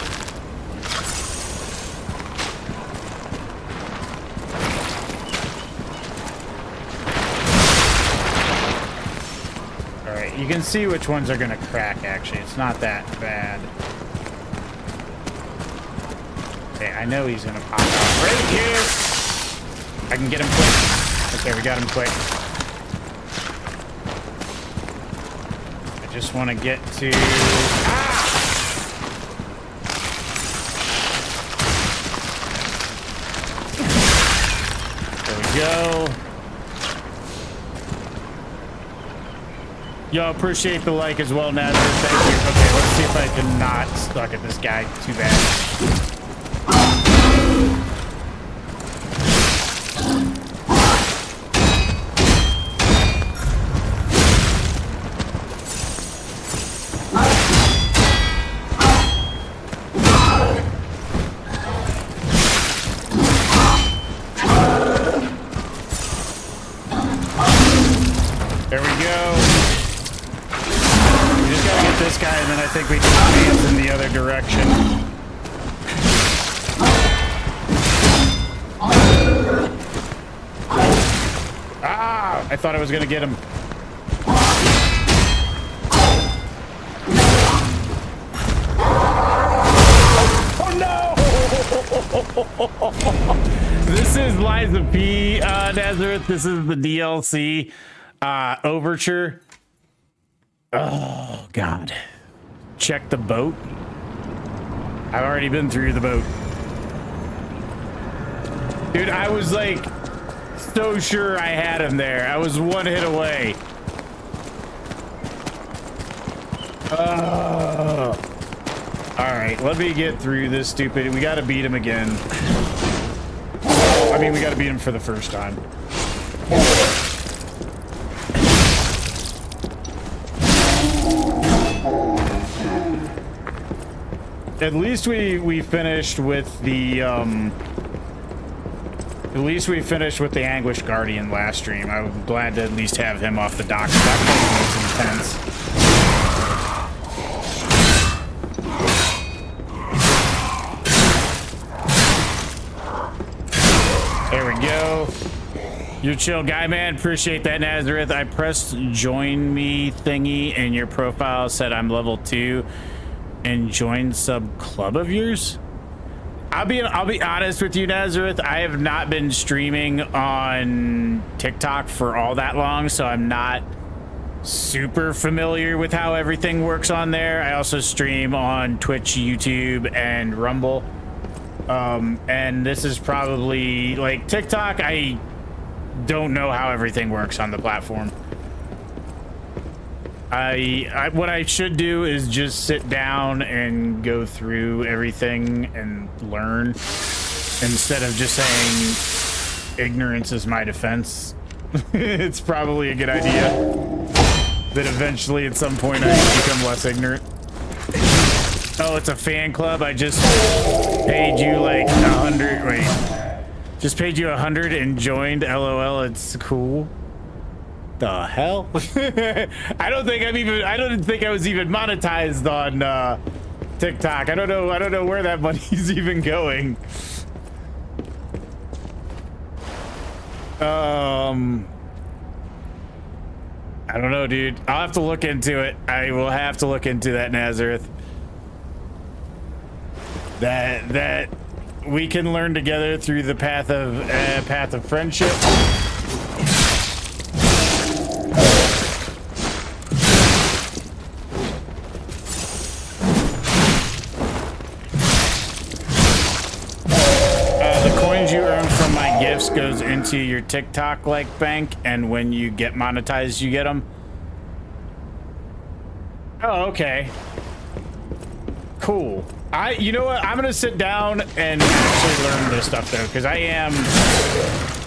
Alright, you can see which ones are gonna crack, actually. It's not that bad. Okay, I know he's gonna pop out right here. I can get him quick. Okay, we got him quick. I just want to get to... Ah! There we go. Yo, appreciate the like as well, Nazar. Thank you. Okay, let's see if I can not stuck at this guy too bad. There we go. We just gotta get this guy, and then I think we can advance in the other direction. Ah! I thought I was gonna get him. Oh no! This is Liza P, Nazareth. This is the DLC. Overture. Oh, God. Check the boat. I've already been through the boat. Dude, I was like so sure I had him there. I was one hit away. Alright, let me get through this stupid. We gotta beat him again. I mean, we gotta beat him for the first time. At least we finished with the Anguished Guardian last stream. I'm glad to at least have him off the dock. That fight was intense. There we go. You're chill guy, man. Appreciate that, Nazareth. I pressed join me thingy and your profile said I'm level 2 and join sub club of yours. I'll be honest with you, Nazareth. I have not been streaming on TikTok for all that long, so I'm not super familiar with how everything works on there. I also stream on Twitch, YouTube, and Rumble. And this is probably like TikTok. I don't know how everything works on the platform. What I should do is just sit down and go through everything and learn instead of just saying ignorance is my defense. It's probably a good idea that eventually at some point I become less ignorant. Oh, it's a fan club. I just paid you like 100. Wait, just paid you 100 and joined. LOL. It's cool. The hell? I don't think I was even monetized on TikTok. I don't know where that money's even going. I don't know, dude. I'll have to look into it. I will have to look into that, Nazareth. That we can learn together through the path of friendship. The coins you earn from my gifts goes into your TikTok like bank, and when you get monetized, you get them. Oh, okay. Cool. You know what? I'm gonna sit down and actually learn this stuff though, because I am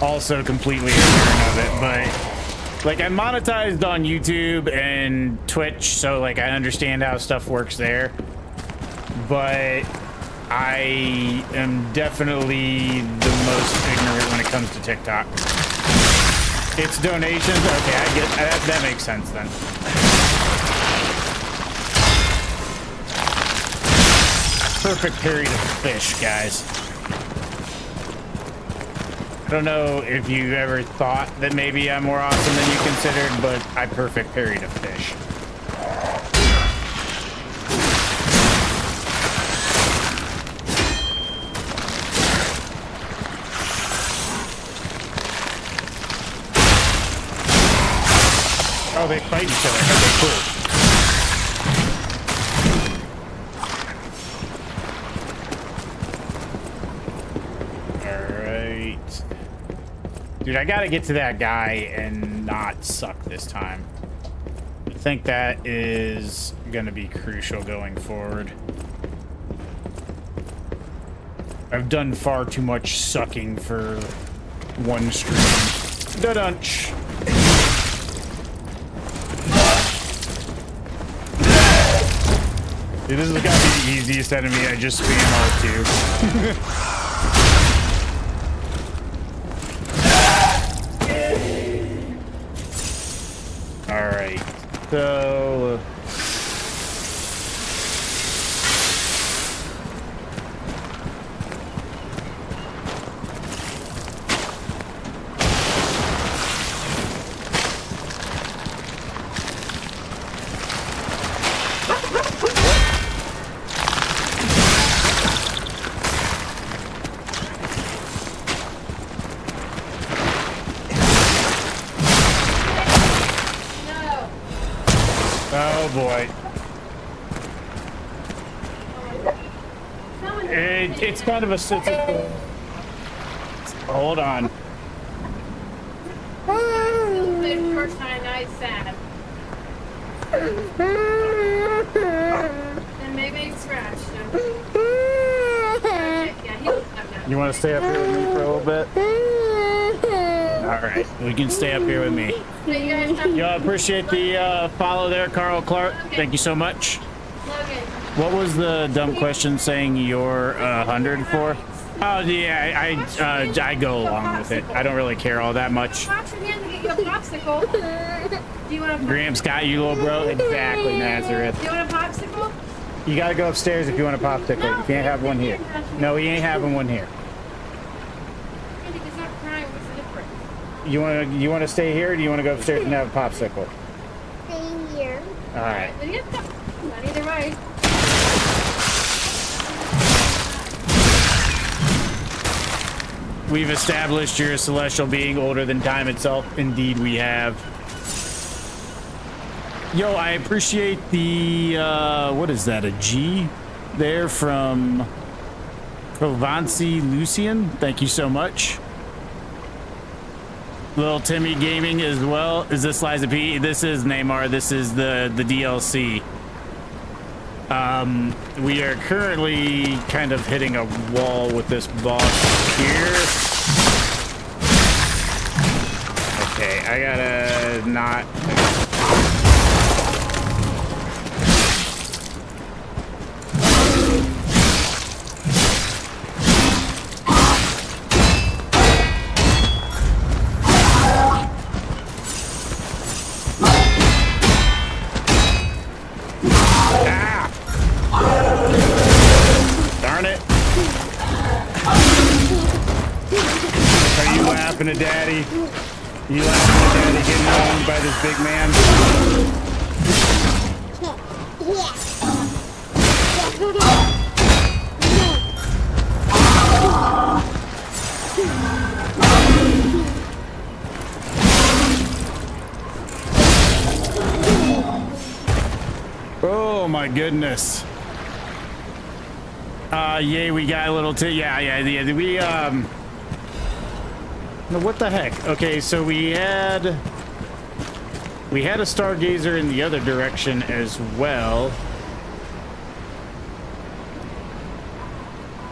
also completely ignorant of it. But like, I'm monetized on YouTube and Twitch, so like I understand how stuff works there. But I am definitely the most ignorant when it comes to TikTok. It's donations. Okay, I get that makes sense then. Perfect period of fish, guys. I don't know if you ever thought that maybe I'm more awesome than you considered, but I perfect period of fish. Oh, they fight each other. Okay, cool. Dude, I gotta get to that guy and not suck this time. I think that is gonna be crucial going forward. I've done far too much sucking for one stream. Da-dunch! Dude, this has gotta be the easiest enemy. I just spam R2. Alright, so... Oh boy. It's kind of a hold on. First time I sad. And maybe scratched him. You want to stay up here with me for a little bit? Alright, we can stay up here with me. Yo, I appreciate the follow there, Carl Clark. Okay. Thank you so much. Logan. What was the dumb question saying you're 100 for? Oh, yeah, I go along with it. I don't really care all that much. Graham's got you, little bro. Exactly, Nazareth. Do you want a popsicle? You gotta go upstairs if you want a popsicle. No, you can't have one here. No, he ain't having one here. You want to stay here, or do you want to go upstairs and have a popsicle? Stay here. All right. Not either way. We've established you're a celestial being older than time itself. Indeed, we have. Yo, I appreciate the, what is that, a G there from Provancy Lucian. Thank you so much. Little Timmy Gaming as well. Is this Liza P? This is Neymar. This is the DLC. We are currently kind of hitting a wall with this boss here. Okay, I gotta not... To daddy. You laughing at daddy getting owned by this big man? Oh my goodness. Yeah, we got a little yeah, we what the heck? Okay, so we had a stargazer in the other direction as well.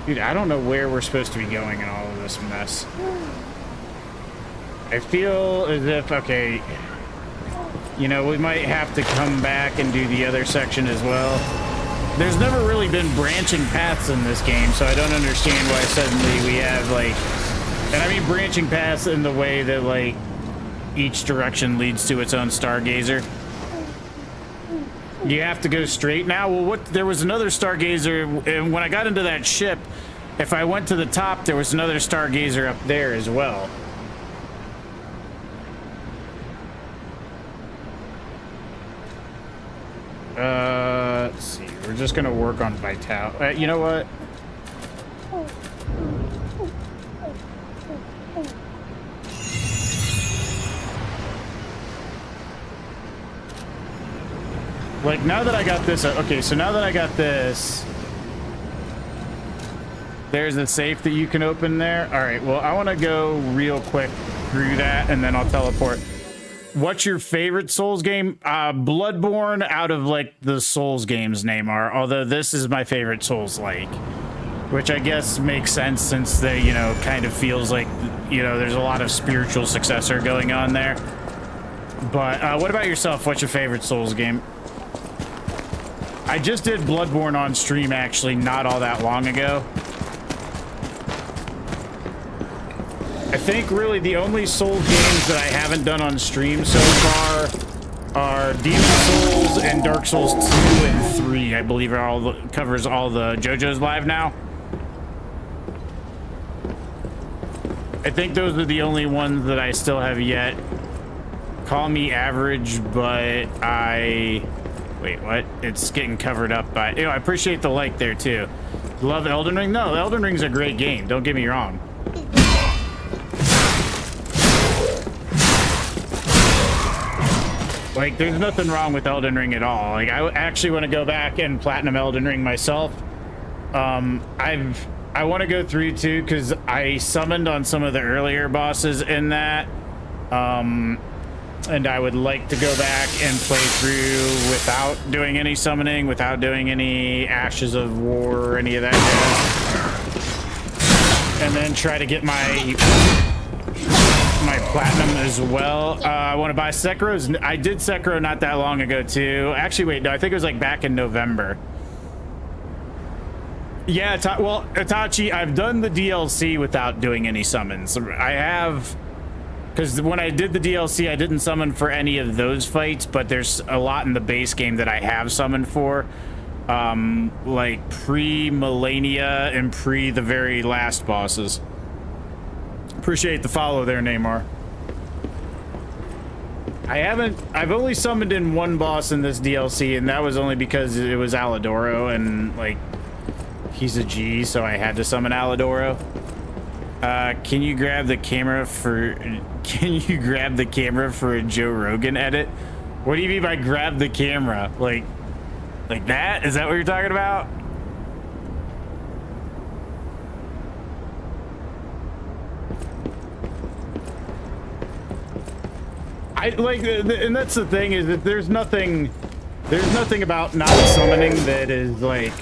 Dude, I don't know where we're supposed to be going in all of this mess. I feel as if, okay, you know, we might have to come back and do the other section as well. There's never really been branching paths in this game, so I don't understand why suddenly we have, like... And I mean branching paths in the way that, like, each direction leads to its own stargazer. You have to go straight now? Well, what? There was another stargazer, and when I got into that ship, if I went to the top, there was another stargazer up there as well. Let's see. We're just gonna work on vitality. You know what? Like, now that I got this, okay, so now that I got this, there's a safe that you can open there. All right, well, I want to go real quick through that, and then I'll teleport. What's your favorite Souls game? Bloodborne out of, like, the Souls games, Neymar, although this is my favorite Souls-like, which I guess makes sense since they, you know, kind of feels like, you know, there's a lot of spiritual successor going on there. But what about yourself? What's your favorite Souls game? I just did Bloodborne on stream, actually, not all that long ago. I think really the only Souls games that I haven't done on stream so far are Demon Souls and Dark Souls 2 and 3, I believe, covers all the JoJo's Live now. I think those are the only ones that I still have yet. Call me average, but I... Wait, what? It's getting covered up by... Ew, I appreciate the like there, too. Love Elden Ring? No, Elden Ring's a great game. Don't get me wrong. Like, there's nothing wrong with Elden Ring at all. Like, I actually want to go back and platinum Elden Ring myself. I want to go through, too, because I summoned on some of the earlier bosses in that. And I would like to go back and play through without doing any summoning, without doing any Ashes of War or any of that jazz. And then try to get my platinum as well. I want to buy Sekiro's. I did Sekiro not that long ago too. Actually, wait, no, I think it was like back in November. Yeah, well, Itachi, I've done the DLC without doing any summons. I have... Because when I did the DLC, I didn't summon for any of those fights, but there's a lot in the base game that I have summoned for. Like pre-Millennia and pre the very last bosses. Appreciate the follow there, Neymar. I've only summoned in one boss in this DLC, and that was only because it was Alidoro, and, like, he's a G, so I had to summon Alidoro. Can you grab the camera for a Joe Rogan edit? What do you mean by grab the camera? Like that? Is that what you're talking about? I like, and that's the thing is that there's nothing about not summoning that is like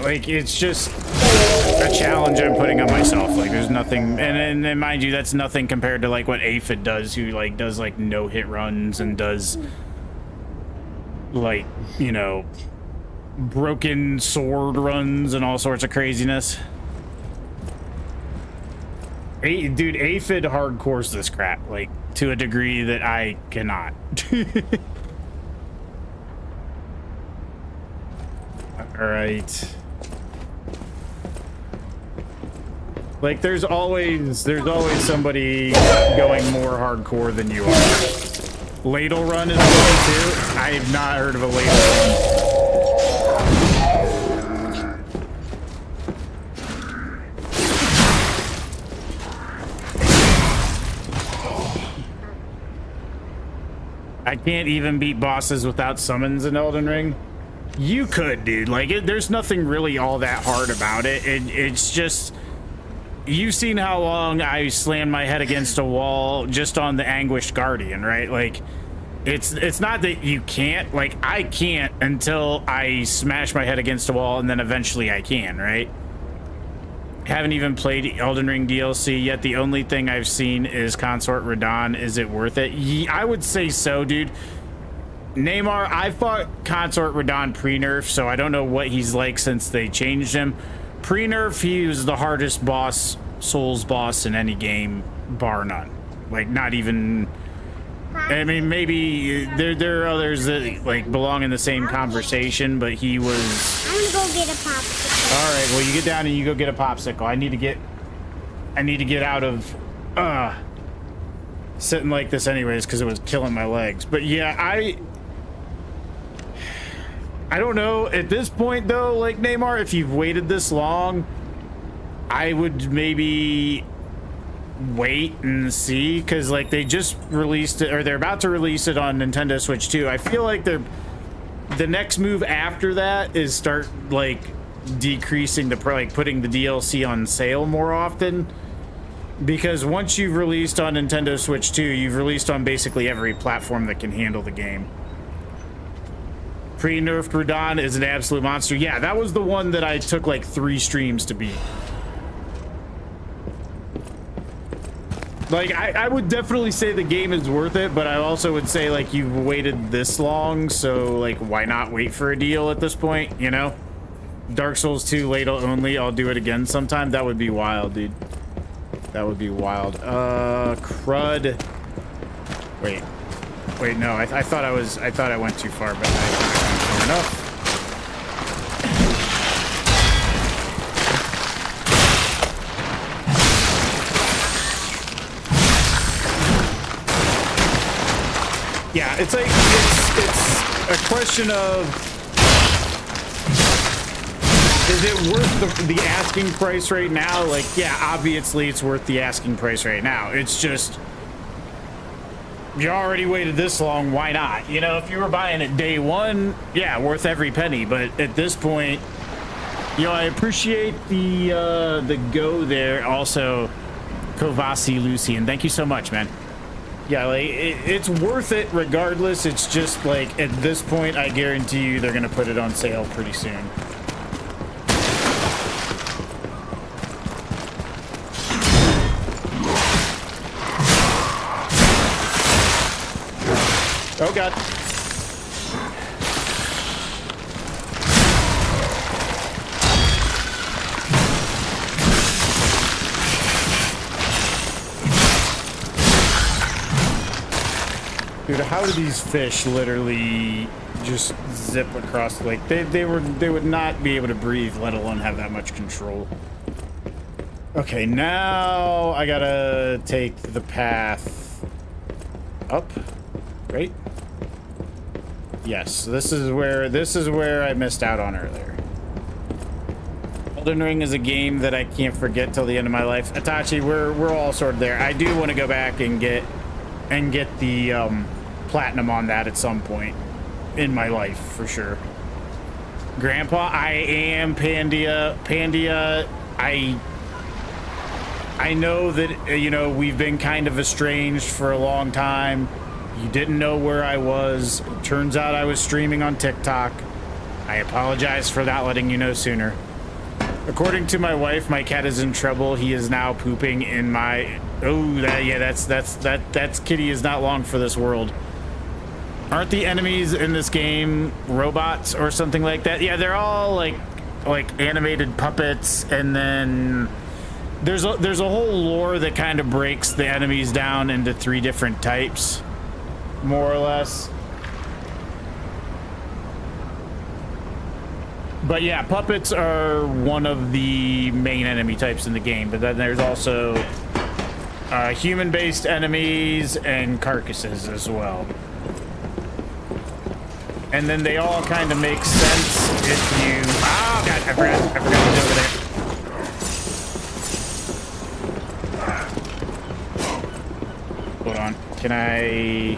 it's just a challenge I'm putting on myself. Like there's nothing, and mind you, that's nothing compared to like what Aphid does, who like does like no hit runs and does like, you know, broken sword runs and all sorts of craziness. Dude, Aphid hardcores this crap, like, to a degree that I cannot. Alright. Like, there's always somebody going more hardcore than you are. Ladle run is one too. I have not heard of a ladle run. I can't even beat bosses without summons in Elden Ring. You could, dude. Like, there's nothing really all that hard about it. It's just... You've seen how long I slammed my head against a wall just on the Anguished Guardian, right? Like, it's not that you can't. Like, I can't until I smash my head against a wall, and then eventually I can, right? Haven't even played Elden Ring DLC yet. The only thing I've seen is Consort Radahn. Is it worth it? I would say so, dude. Neymar, I fought Consort Radahn pre-nerf, so I don't know what he's like since they changed him. Pre-nerf, he was the hardest boss, Souls boss in any game, bar none. Like, not even... I mean, maybe there are others that, like, belong in the same conversation, but he was... I'm gonna go get a popsicle. All right, well, you get down and you go get a popsicle. I need to get out of sitting like this anyways, because it was killing my legs. But yeah, I don't know at this point though, like Neymar, if you've waited this long, I would maybe wait and see, because like they just released it, or they're about to release it on Nintendo Switch 2. I feel like the next move after that is start like decreasing the like putting the DLC on sale more often, because once you've released on Nintendo Switch 2, you've released on basically every platform that can handle the game. Pre-nerfed Radahn is an absolute monster. Yeah, that was the one that I took like 3 streams to beat. Like, I would definitely say the game is worth it, but I also would say, like, you've waited this long, so, like, why not wait for a deal at this point, you know? Dark Souls 2 ladle only, I'll do it again sometime. That would be wild, dude. That would be wild. Crud. Wait, no, I thought I went too far, but I went far enough. Yeah, it's like, it's a question of, is it worth the asking price right now? Like, yeah, obviously it's worth the asking price right now. It's just, you already waited this long, why not? You know, if you were buying it day one, yeah, worth every penny. But at this point, you know, I appreciate the go there. Also, Kovasi Lucian, thank you so much, man. Yeah, like, it's worth it regardless. It's just, like, at this point, I guarantee you they're going to put it on sale pretty soon. Oh, God. Dude, how do these fish literally just zip across the lake? They would not be able to breathe, let alone have that much control. Okay, now I gotta take the path up, right? Yes, this is where I missed out on earlier. Elden Ring is a game that I can't forget till the end of my life. Itachi, we're all sort of there. I do want to go back and get the platinum on that at some point in my life, for sure. Grandpa, I am Pandia. I know that, you know, we've been kind of estranged for a long time. You didn't know where I was. It turns out I was streaming on TikTok. I apologize for not letting you know sooner. According to my wife, my cat is in trouble. He is now pooping in my... Oh, that's Kitty is not long for this world. Aren't the enemies in this game robots or something like that? Yeah, they're all like animated puppets, and then there's a whole lore that kind of breaks the enemies down into 3 different types, more or less. But yeah, puppets are one of the main enemy types in the game, but then there's also human-based enemies and carcasses as well. And then they all kind of make sense if you... Oh god, I forgot he's over there. Hold on, can I...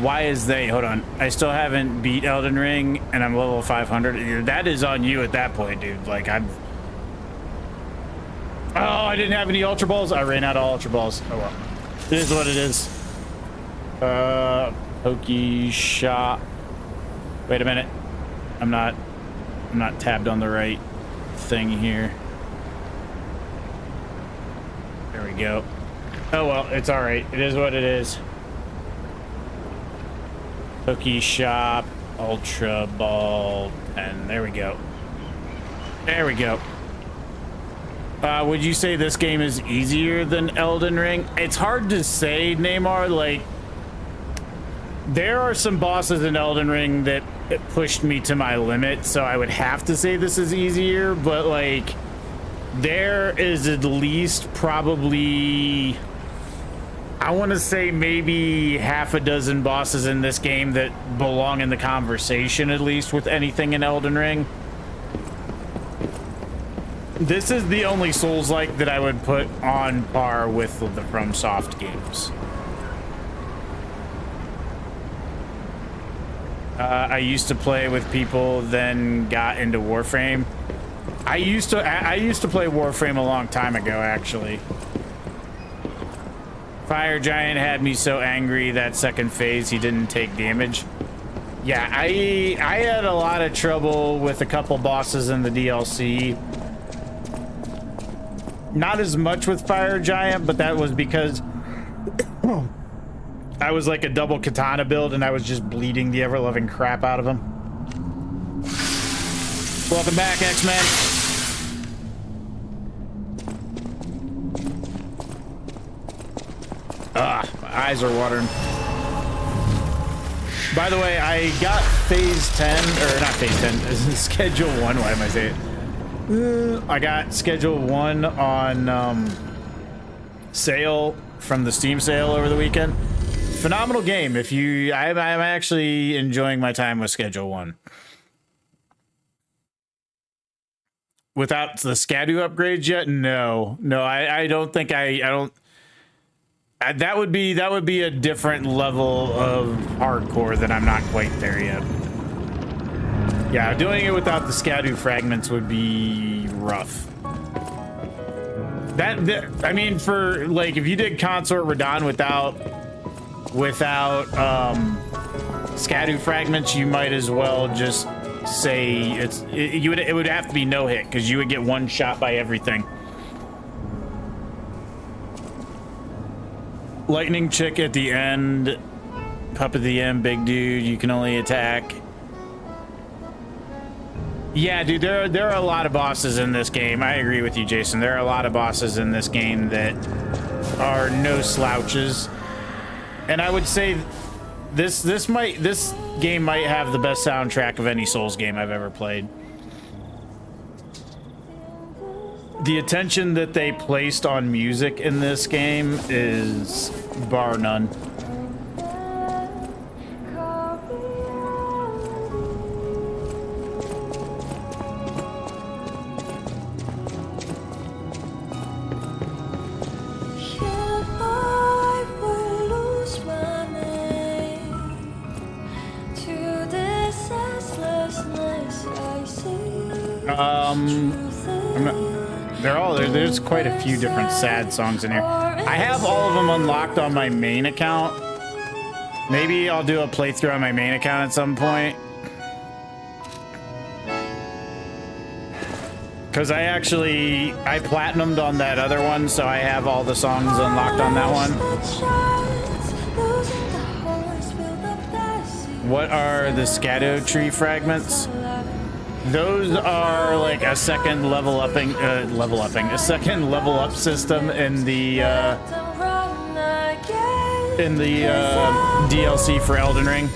Why is they? Hold on. I still haven't beat Elden Ring, and I'm level 500. That is on you at that point, dude. Like, I'm... Oh, I didn't have any Ultra Balls. I ran out of Ultra Balls. Oh, well. It is what it is. Pokey shop. Wait a minute. I'm not tabbed on the right thing here. There we go. Oh, well, it's all right. It is what it is. Cookie shop, Ultra Ball, and there we go. There we go. Would you say this game is easier than Elden Ring? It's hard to say, Neymar. Like, there are some bosses in Elden Ring that pushed me to my limit, so I would have to say this is easier, but like, there is at least probably... I want to say maybe half a dozen bosses in this game that belong in the conversation, at least, with anything in Elden Ring. This is the only Souls-like that I would put on par with the FromSoft games. I used to play with people, then got into Warframe. I used to play Warframe a long time ago, actually. Fire Giant had me so angry that second phase he didn't take damage. Yeah, I had a lot of trouble with a couple bosses in the DLC. Not as much with Fire Giant, but that was because I was like a double katana build and I was just bleeding the ever-loving crap out of him. Welcome back, X-Men. Ah, my eyes are watering. By the way, I got phase 10, or not phase 10, schedule 1, why am I saying it? I got schedule 1 on sale from the Steam sale over the weekend. Phenomenal game. If you, I'm actually enjoying my time with schedule 1. Without the Scadu upgrades yet? No, I don't think I don't. That would be a different level of hardcore that I'm not quite there yet. Yeah, doing it without the Scadu fragments would be rough. I mean, for like, if you did Consort Radon without Scadu fragments, you might as well just say it would have to be no hit, because you would get one shot by everything. Lightning chick at the end, pup at the end, big dude, you can only attack. Yeah, dude, there are a lot of bosses in this game. I agree with you, Jason. There are a lot of bosses in this game that are no slouches. And I would say this game might have the best soundtrack of any Souls game I've ever played. The attention that they placed on music in this game is bar none. I'm not, there's quite a few different sad songs in here. I have all of them unlocked on my main account. Maybe I'll do a playthrough on my main account at some point. Because I platinumed on that other one, so I have all the songs unlocked on that one. What are the Scato tree fragments? Those are like a second a second level up system in the DLC for Elden Ring.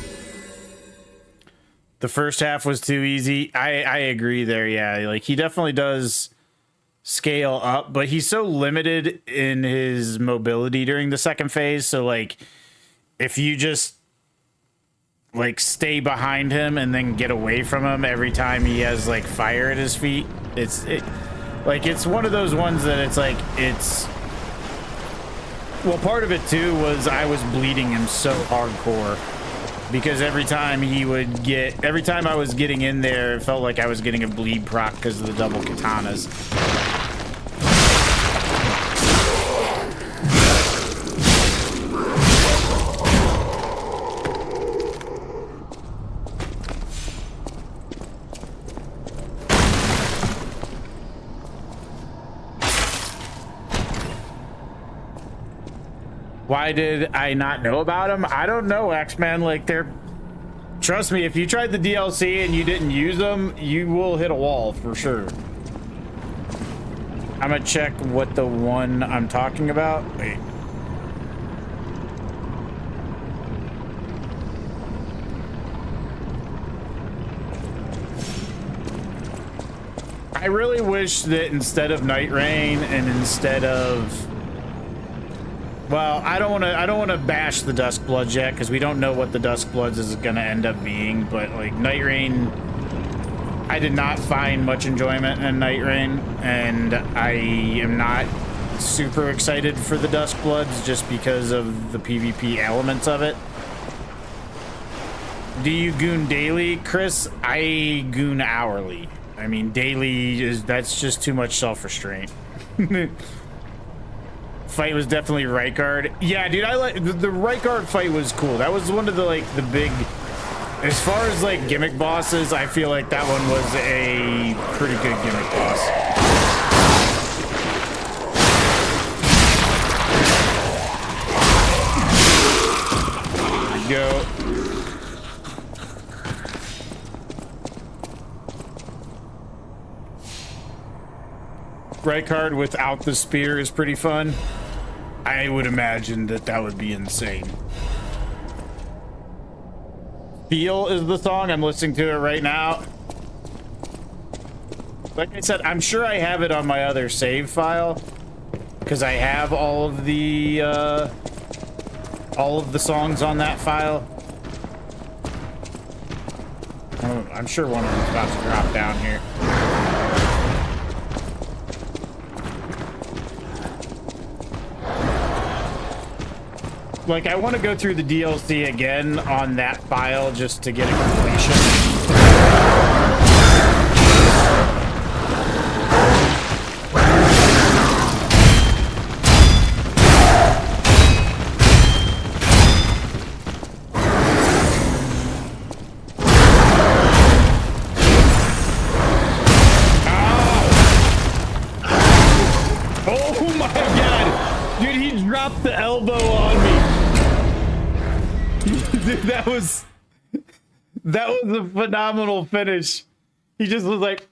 The first half was too easy. I agree there. Yeah, like he definitely does scale up, but he's so limited in his mobility during the second phase. So like, if you just like stay behind him and then get away from him every time he has like fire at his feet, it's one of those ones that well, part of it too was I was bleeding him so hardcore because every time I was getting in there, it felt like I was getting a bleed proc because of the double katanas. Why did I not know about them? I don't know, X-Men. Like, trust me, if you tried the DLC and you didn't use them, you will hit a wall for sure. I'm gonna check what the one I'm talking about. Wait. I really wish that instead of Night Rain and instead of... Well, I don't want to bash the Duskbloods yet because we don't know what the Duskbloods is going to end up being. But like Night Rain, I did not find much enjoyment in Night Rain, and I am not super excited for the Duskbloods just because of the PvP elements of it. Do you goon daily, Chris? I goon hourly. I mean, daily that's just too much self-restraint. Fight was definitely right guard. Yeah, dude, I like the right guard fight was cool. That was one of the like the big, as far as like gimmick bosses, I feel like that one was a pretty good gimmick boss. There we go. Right card without the spear is pretty fun. I would imagine that would be insane. Feel is the song. I'm listening to it right now. Like I said, I'm sure I have it on my other save file because I have all of the songs on that file. Oh, I'm sure one of them's about to drop down here. Like, I want to go through the DLC again on that file just to get a completion. Oh my god! Dude, he dropped the elbow on me. Dude, that was a phenomenal finish. He just was like,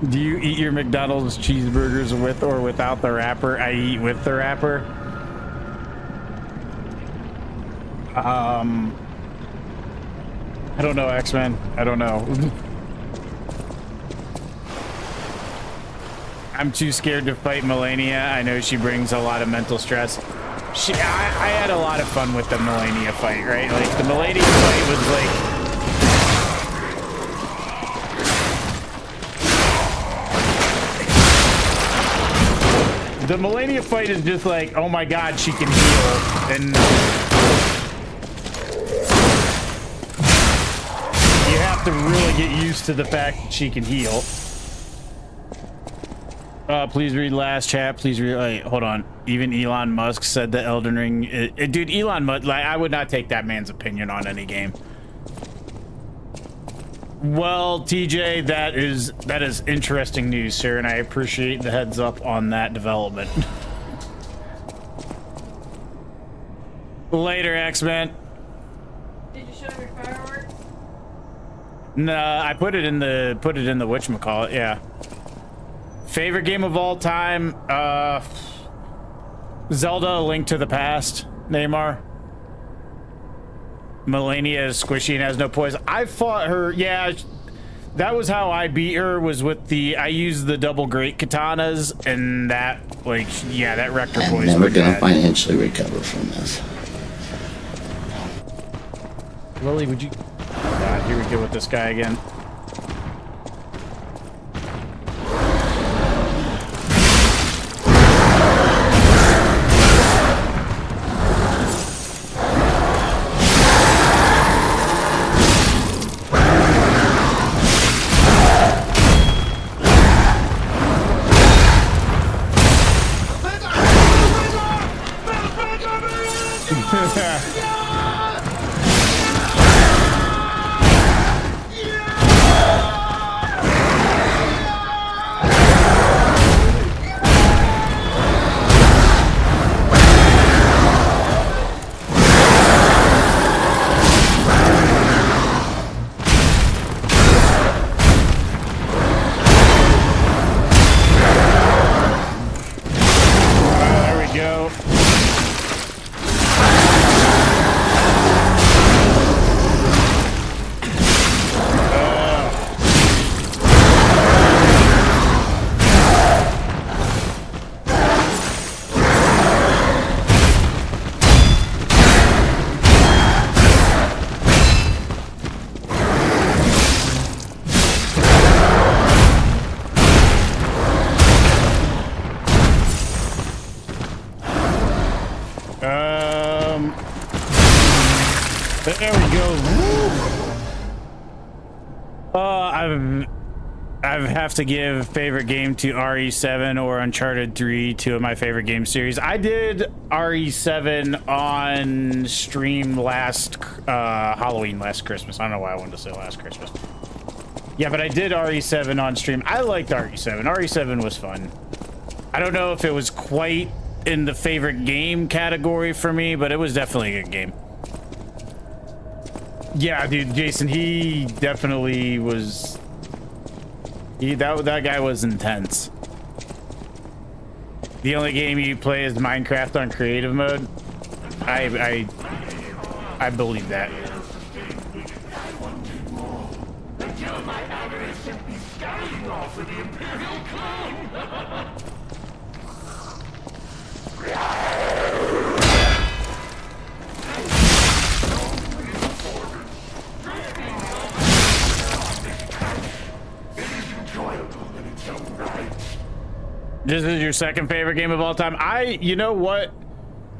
do you eat your McDonald's cheeseburgers with or without the wrapper? I eat with the wrapper. I don't know, X-Men. I don't know. I'm too scared to fight Melania. I know she brings a lot of mental stress. I had a lot of fun with the Melania fight, right? Like, the Melania fight was like... The Melania fight is just like, oh my god, she can heal. And... You have have to really get used to the fact that she can heal. Please read last chat. Please read. Wait, hold on. Even Elon Musk said that Elden Ring. Dude, Elon Musk. Like, I would not take that man's opinion on any game. Well, TJ, that is interesting news, sir, and I appreciate the heads up on that development. Later, X-Men. Did you show your fireworks? Nah, I put it in the whatchamacallit, yeah. Favorite game of all time, Zelda: A Link to the Past, Neymar. Melania is squishy and has no poise. I fought her, yeah, that was how I beat her, was with I used the double great katanas, and that, like, yeah, that wrecked her poise. I'm never gonna financially recover from this. Lily, would you... Oh God, here we go with this guy again. There we go. I have to give favorite game to RE7 or Uncharted 3, two of my favorite game series. I did RE7 on stream last Halloween, last Christmas. I don't know why I wanted to say last Christmas. Yeah, but I did RE7 on stream. I liked RE7. RE7 was fun. I don't know if it was quite in the favorite game category for me, but it was definitely a good game. Yeah, dude, Jason, he definitely was. That guy was intense. The only game you play is Minecraft on creative mode. I believe that. This is your second favorite game of all time. You know what?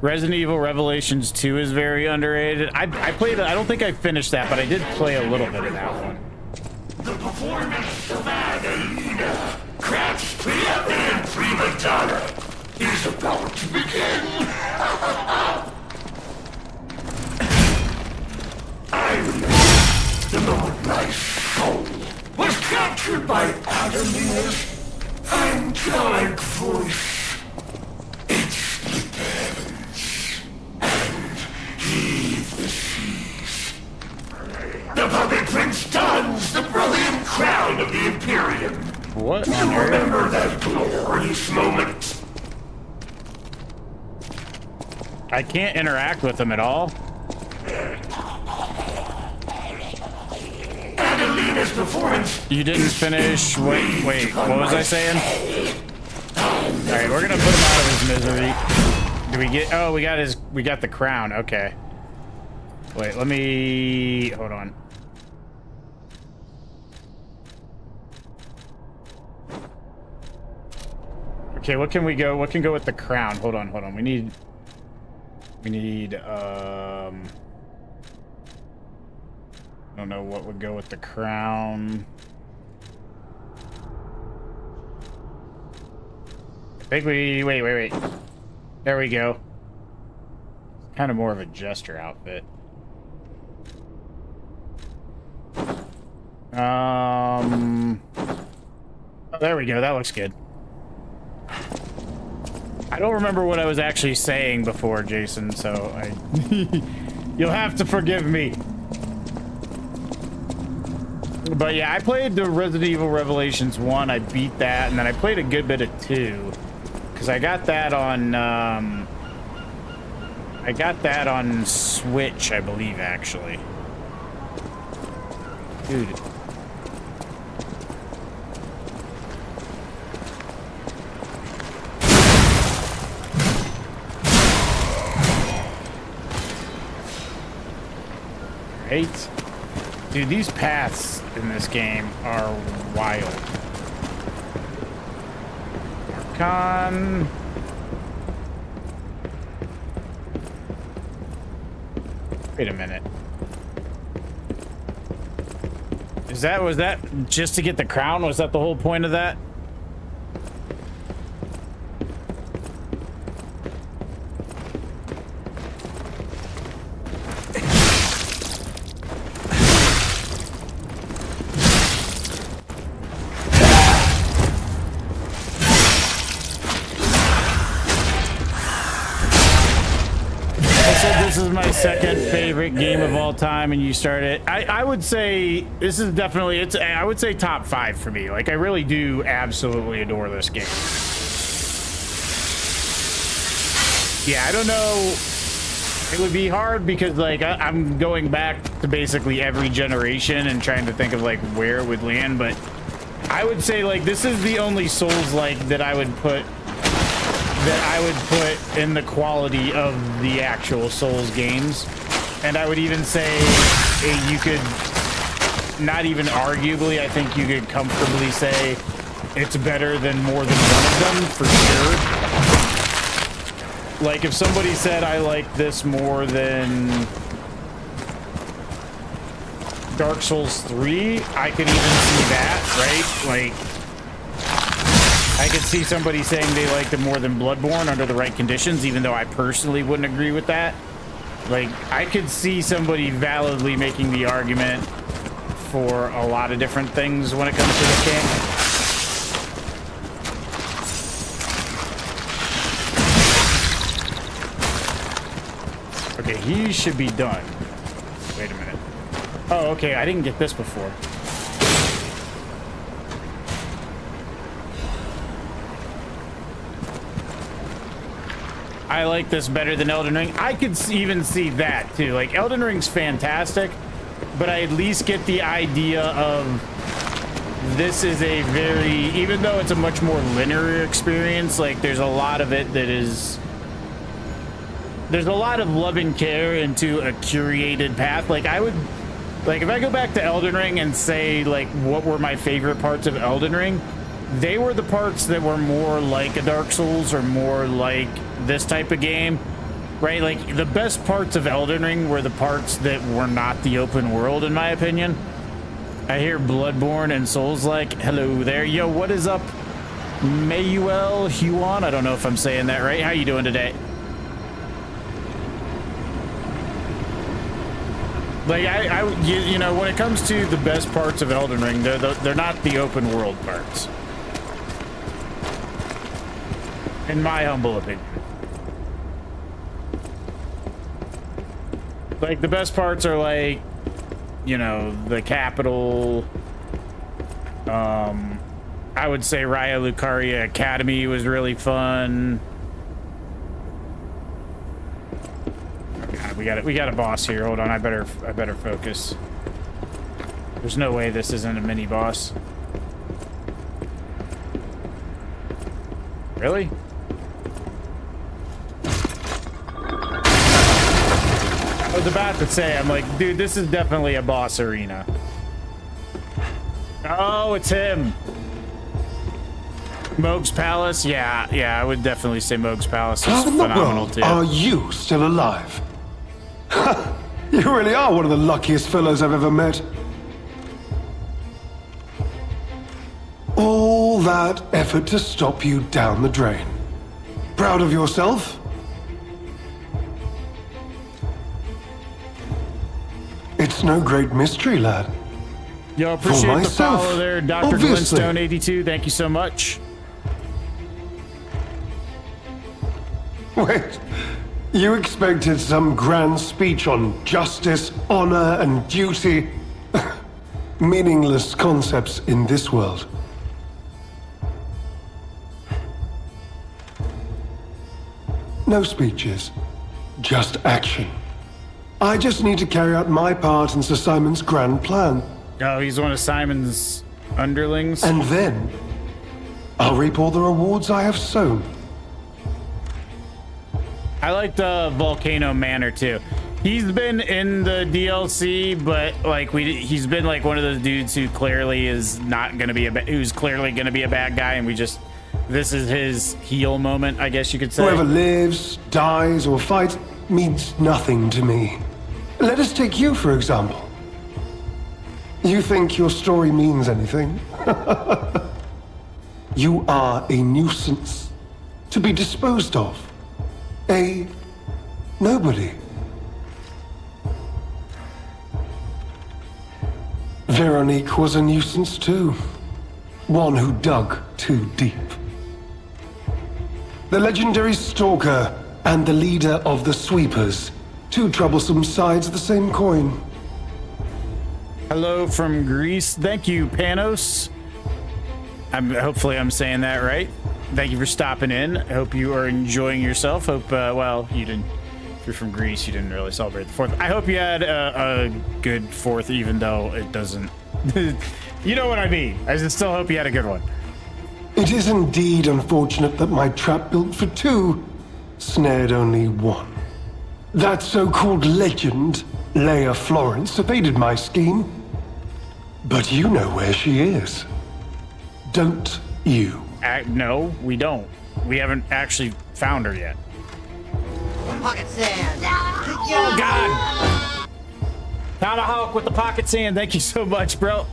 Resident Evil Revelations 2 is very underrated. I played it. I don't think I finished that, but I did play a little bit of that one. The performance of Adelina, crouched preeminent prima donna, is about to begin. I remember the moment my soul was captured by Adelina's angelic voice. It split the heavens and heaved the seas. The puppet prince dons the brilliant crown of the Imperium. What? You remember that glorious moment? I can't interact with him at all. Adelina's performance. You didn't finish. Wait. What was I saying? All right, we're gonna put him out of his misery. Do we get? Oh, we got the crown. Okay. Wait, let me. Hold on. Okay, what can we go? What can go with the crown? Hold on. We need. I don't know what would go with the crown. I think we... Wait. There we go. Kind of more of a jester outfit. Oh, there we go. That looks good. I don't remember what I was actually saying before, Jason, so you'll have to forgive me. But yeah, I played the Resident Evil Revelations 1. I beat that, and then I played a good bit of 2. Because I got that on, Switch, I believe, actually. Dude. Right? Dude, these paths in this game are wild. Archon. Wait a minute. Was that just to get the crown? Was that the whole point of that? This is my second favorite game of all time, and you started. I would say this is definitely I would say top 5 for me. Like, I really do absolutely adore this game. Yeah, I don't know. It would be hard because like I'm going back to basically every generation and trying to think of like where it would land, but I would say like this is the only Souls-like that I would put in the quality of the actual Souls games. And I would even say you could, not even arguably, I think you could comfortably say it's better than more than one of them, for sure. Like, if somebody said I like this more than Dark Souls 3, I could even see that, right? Like, I could see somebody saying they liked it more than Bloodborne under the right conditions, even though I personally wouldn't agree with that. Like, I could see somebody validly making the argument for a lot of different things when it comes to this game. Okay, he should be done. Wait a minute. Oh, okay, I didn't get this before. I like this better than Elden Ring. I could even see that too. Like, Elden Ring's fantastic, but I at least get the idea of this is a very, even though it's a much more linear experience, like there's a lot of it that is, there's a lot of love and care into a curated path. Like, I would, like, if I go back to Elden Ring and say like what were my favorite parts of Elden Ring, they were the parts that were more like a Dark Souls or more like this type of game, right? Like, the best parts of Elden Ring were the parts that were not the open world, in my opinion. I hear Bloodborne and Souls-like. Hello there. Yo, what is up, Mayuel Huan? I don't know if I'm saying that right. How you doing today? Like, you know, when it comes to the best parts of Elden Ring, they're not the open world parts, in my humble opinion. Like, the best parts are like, you know, the capital. I would say Raya Lucaria Academy was really fun. Oh God, we got a boss here. Hold on, I better focus. There's no way this isn't a mini boss. Really? I was about to say, I'm like, dude, this is definitely a boss arena. Oh, it's him. Moog's Palace? Yeah, I would definitely say Moog's Palace is phenomenal too. Are you still alive? You really are one of the luckiest fellows I've ever met. All that effort to stop you down the drain. Proud of yourself? It's no great mystery, lad. Yo, appreciate the myself, follow there, Dr. obviously. Glintstone82. Thank you so much. Wait, you expected some grand speech on justice, honor, and duty? Meaningless concepts in this world. No speeches, just action. I just need to carry out my part in Sir Simon's grand plan. Oh, he's one of Simon's underlings? And then, I'll reap all the rewards I have sown. I like the Volcano Manor too. He's been in the DLC, but like he's been like one of those dudes who clearly is not gonna be who's clearly gonna be a bad guy, and this is his heel moment, I guess you could say. Whoever lives, dies, or fights means nothing to me. Let us take you, for example. You think your story means anything? You are a nuisance to be disposed of. A nobody. Veronique was a nuisance too. One who dug too deep. The legendary stalker and the leader of the sweepers. Two troublesome sides of the same coin. Hello from Greece. Thank you, Panos. Hopefully I'm saying that right. Thank you for stopping in. I hope you are enjoying yourself. Hope, well, you didn't. If you're from Greece, you didn't really celebrate the 4th. I hope you had a good 4th, even though it doesn't. You know what I mean. I just still hope you had a good one. It is indeed unfortunate that my trap built for two snared only one. That so-called legend, Leia Florence, evaded my scheme. But you know where she is. Don't you? No, we don't. We haven't actually found her yet. Pocket sand. Oh, God! Tomahawk with the pocket sand. Thank you so much, bro.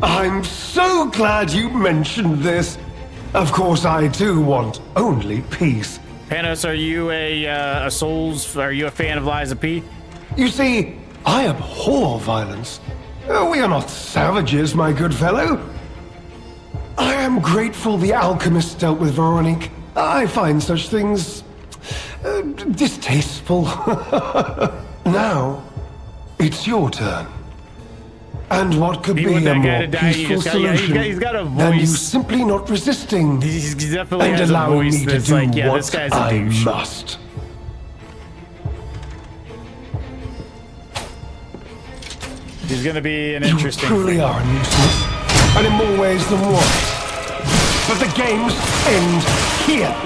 I'm so glad you mentioned this. Of course, I too want only peace. Panos, are you a Souls? Are you a fan of Liza P? You see, I abhor violence. We are not savages, my good fellow. I am grateful the alchemist dealt with Veronique. I find such things distasteful. Now, it's your turn. And what could be a more peaceful solution than you simply not resisting and allowing me to do what I must? He's gonna be an interesting. You truly are a nuisance, and in more ways than one. But the games end here.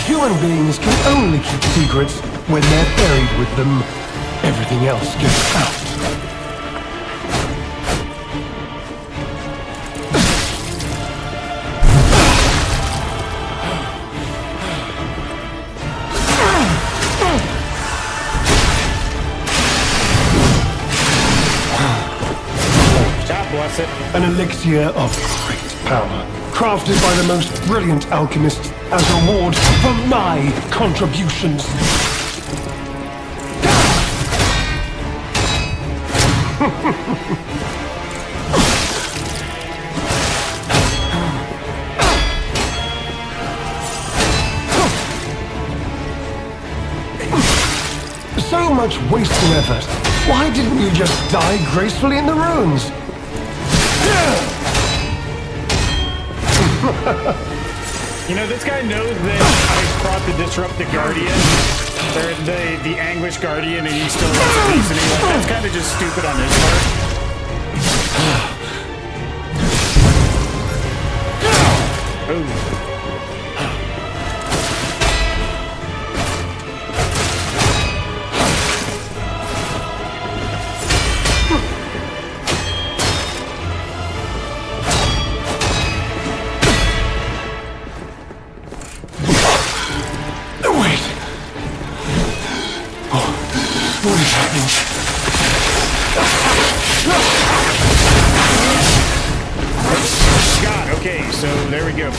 Human beings can only keep secrets when they're buried with them. Everything else gets out. God bless it. An elixir of great power, crafted by the most brilliant alchemists as reward for my contributions. So much wasted effort. Why didn't you just die gracefully in the ruins? You know, this guy knows that I brought to disrupt the Guardian, or the Anguish Guardian, and he still wants a piece of me. Like, that's kind of just stupid on his part. What is happening? God, okay, so there we go.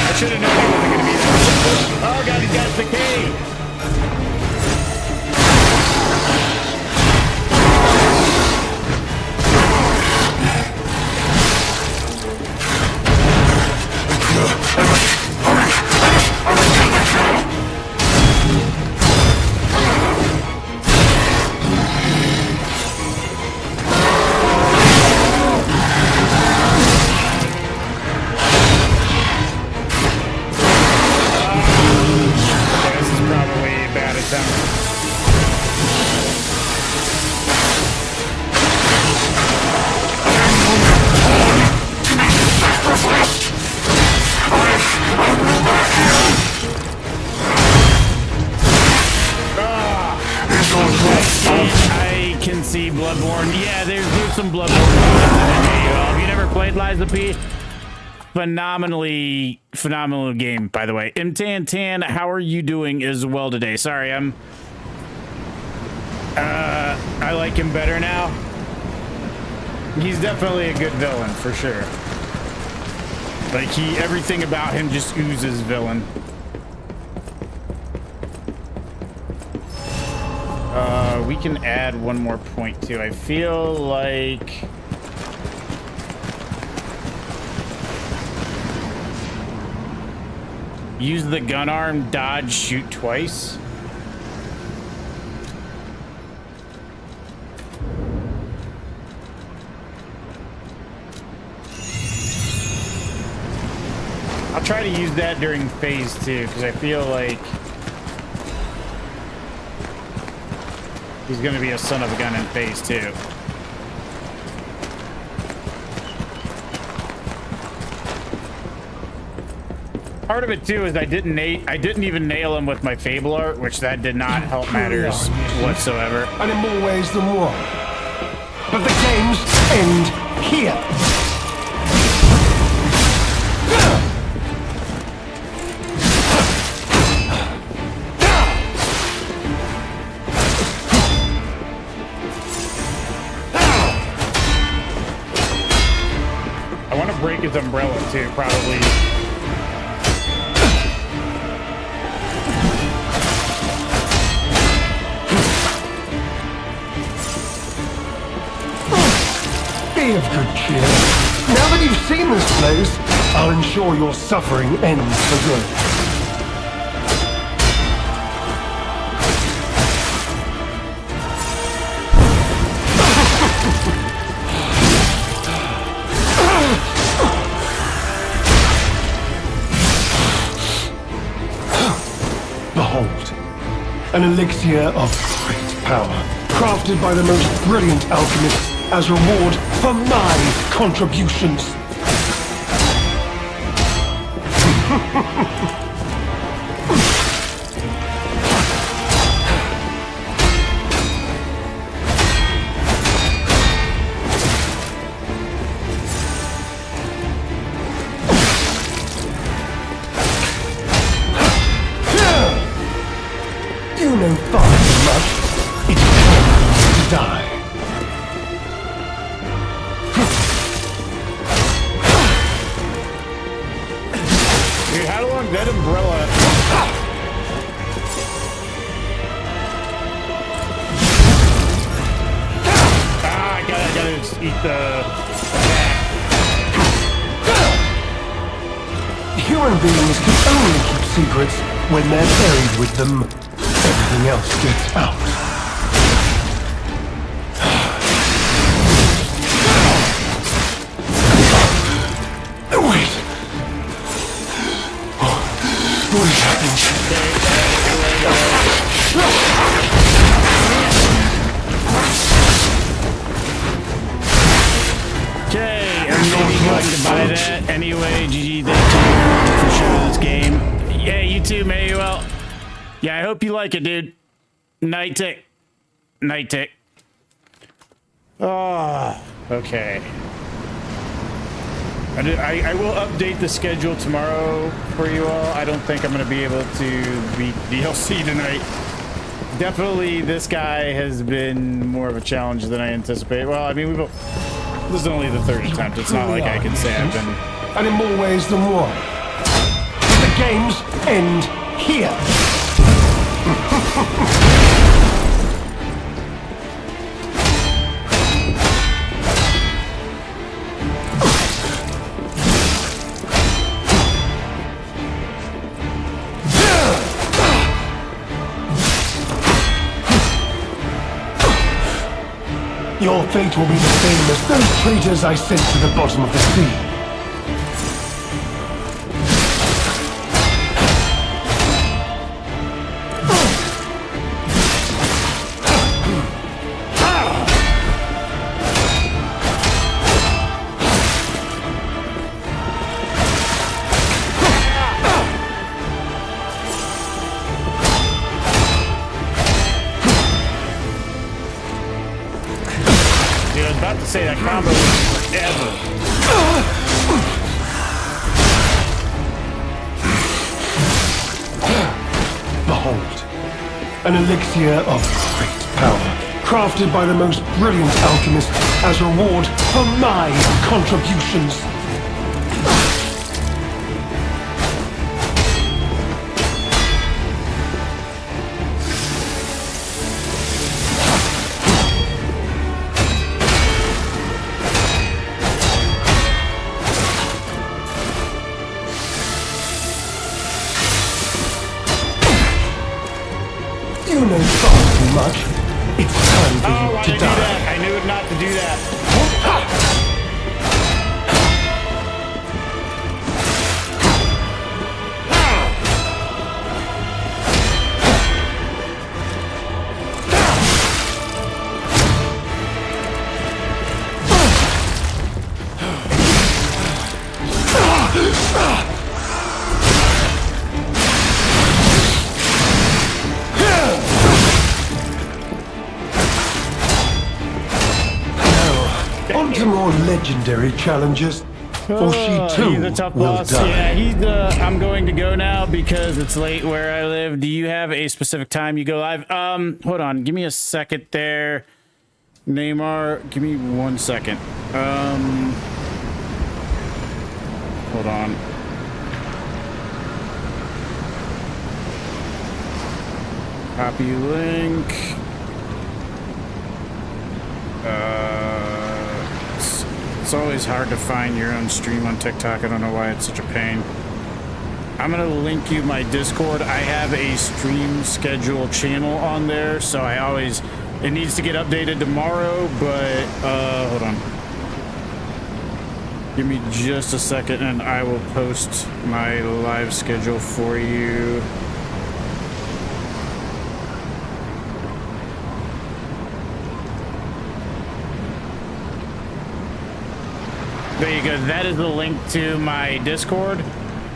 I should have known he wasn't going to be that simple. Oh God, he's got the key. I can see Bloodborne. Yeah, there's some Bloodborne. If you never played Lies of P, phenomenal game, by the way. M-Tan-Tan, how are you doing as well today? Sorry, I like him better now. He's definitely a good villain, for sure. Like, everything about him just oozes villain. We can add one more point too. I feel like use the gun arm, dodge, shoot twice. I'll try to use that during phase 2 because I feel like he's going to be a son of a gun in phase 2. Part of it too is I didn't even nail him with my Fable art, which that did not help matters whatsoever. And in more ways than one. But the games end here. I want to break his umbrella too, probably. Be of good cheer. Now that you've seen this place, I'll ensure your suffering ends for good. Behold, an elixir of great power, crafted by the most brilliant alchemists as reward for my contributions. You know far too much. It's time to die. Dude, how long that umbrella? I gotta just eat the. Human beings can only keep secrets when they're buried with them. Everything else gets out. Wait. What is happening? looking to buy that. Anyway, GG, thank you for sharing this game. Yeah, you too, Manuel. Yeah, I hope you like it, dude. Night tick. Night tick. Oh, okay. I will update the schedule tomorrow for you all. I don't think I'm going to be able to beat DLC tonight. Definitely, this guy has been more of a challenge than I anticipated. Well, I mean, this is only the third attempt. It's not like I can say I've been... And in more ways than one. The games end here. Your fate will be the same as those traitors I sent to the bottom of the sea. Say that combo was forever. Behold, an elixir of great power, crafted by the most brilliant alchemist as reward for my contributions. You know far too much. It's time for you to die. I knew it not to do that. On to more legendary challenges, or she too he's a tough will boss. die. Yeah, I'm going to go now because it's late where I live. Do you have a specific time you go live? Hold on, give me a second there. Neymar, give me 1 second. Hold on. Copy link. It's always hard to find your own stream on TikTok. I don't know why it's such a pain. I'm gonna link you my Discord. I have a stream schedule channel on there, so it needs to get updated tomorrow, but hold on. Give me just a second and I will post my live schedule for you. There you go. That is the link to my Discord.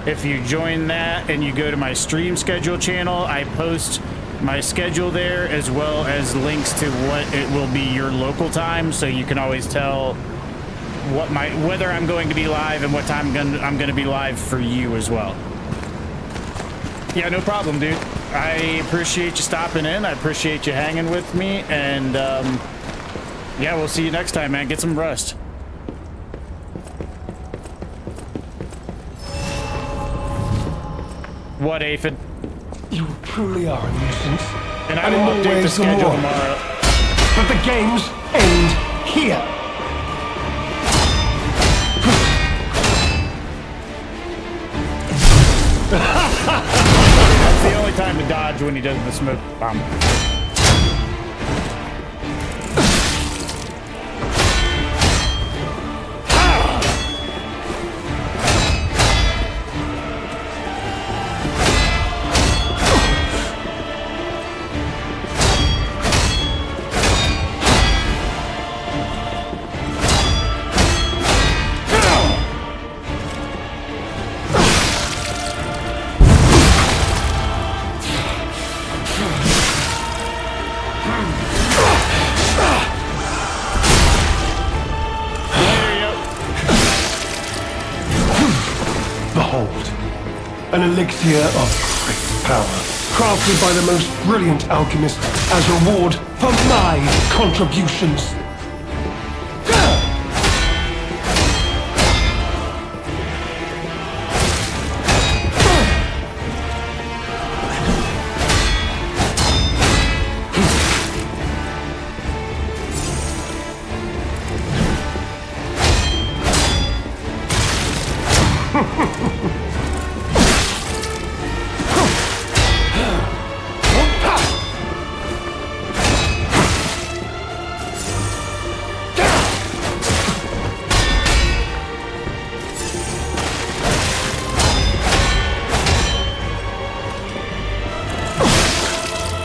If you join that and you go to my stream schedule channel, I post my schedule there as well as links to what it will be your local time, so you can always tell whether I'm going to be live and what time I'm going to be live for you as well. Yeah, no problem, dude. I appreciate you stopping in. I appreciate you hanging with me, and yeah, we'll see you next time, man. Get some rest. What, Aphid? You truly are a nuisance. And I will update the schedule tomorrow. But the games end here. That's the only time to dodge when he does the smoke bomb. An elixir of great power, crafted by the most brilliant alchemist as reward for my contributions.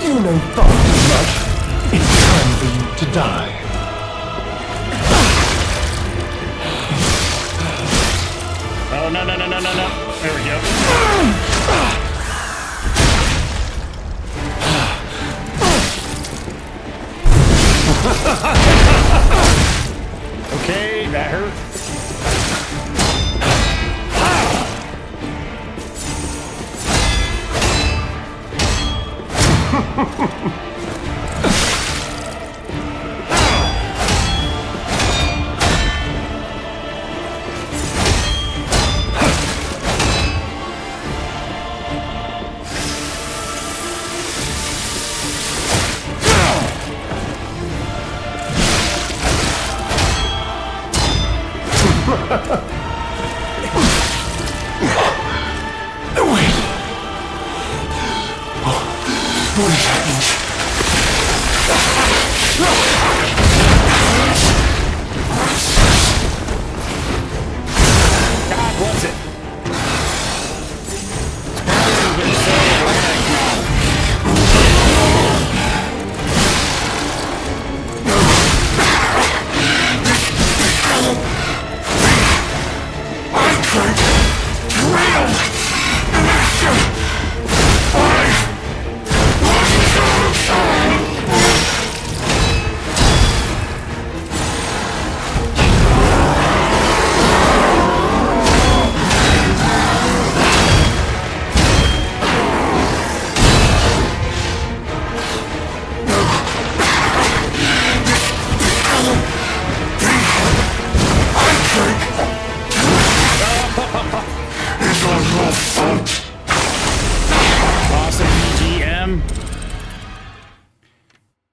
You know far too much. It's time for you to die. Oh, no. There we go. Okay, that hurt. Wait. What is happening? God bless it.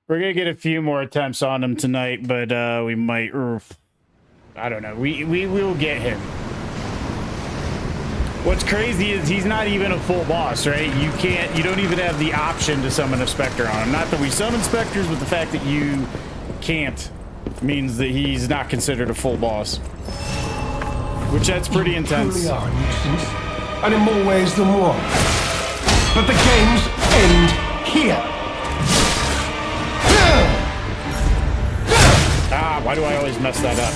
We're gonna get a few more attempts on him tonight, but we might. I don't know. We will get him. What's crazy is he's not even a full boss, right? You don't even have the option to summon a Spectre on him. Not that we summon Spectres, but the fact that you can't means that he's not considered a full boss. Which that's pretty intense. You truly are a nuisance, and in more ways than one. But the games end here. Ah, why do I always mess that up?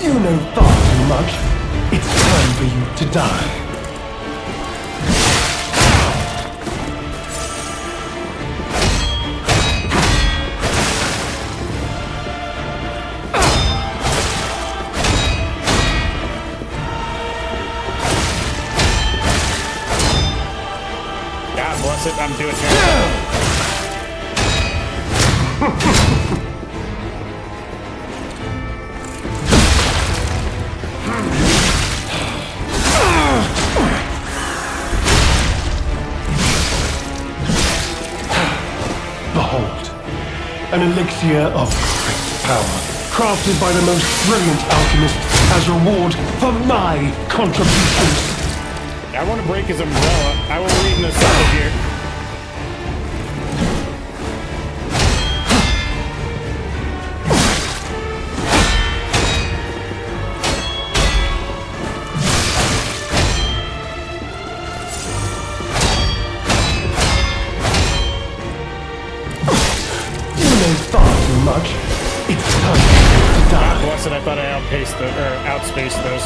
You know far too much. It's time for you to die. God bless it, I'm doing it. Behold, an elixir of great power, crafted by the most brilliant alchemist as reward for my contributions. I want to break his umbrella. I will read in the side here. You know far too much. It's time to God die. bless it, I thought I outspaced those.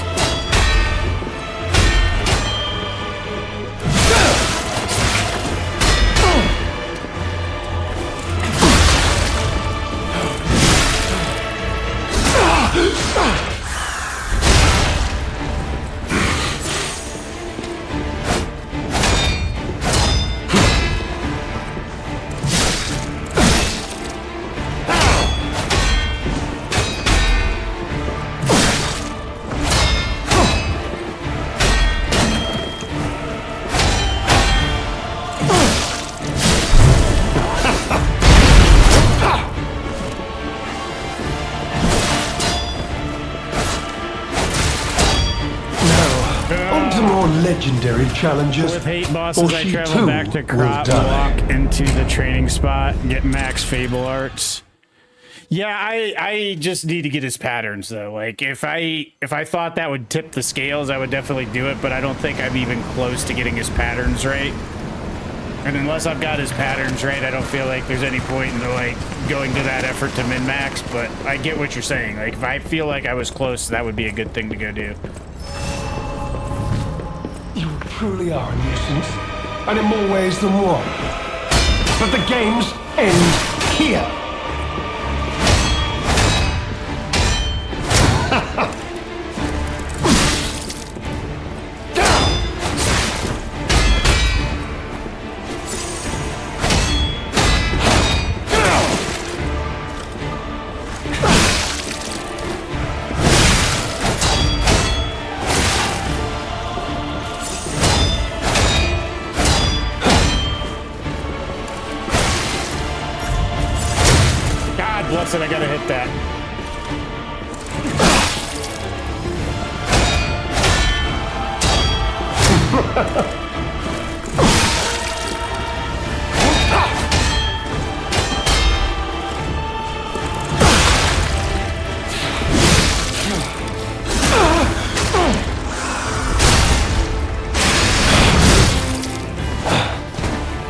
legendary challenges, With 8 or bosses, I she travel too back to will Crop, die. walk into the training spot, get max Fable Arts. Yeah, I just need to get his patterns though. Like if I thought that would tip the scales, I would definitely do it, but I don't think I'm even close to getting his patterns right. And unless I've got his patterns right, I don't feel like there's any point in like going to that effort to min-max, but I get what you're saying. Like if I feel like I was close, that would be a good thing to go do. You truly are a nuisance, and in more ways than one. But the games end here. God bless it, I gotta hit that.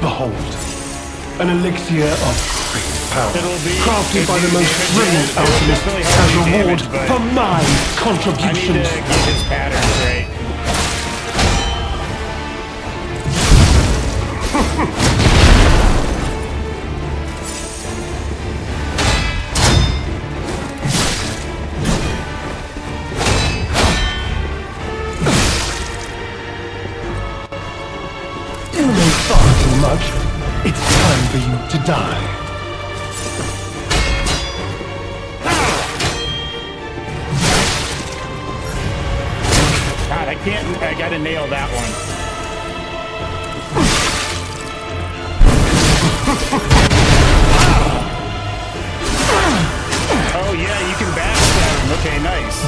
Behold, an elixir of great power, crafted by the most brilliant alchemist as reward for my I need to contributions. get his patterns right. You know far too much. It's time for you to die. God, I gotta nail that one. Oh yeah, you can backstab him. Okay, nice.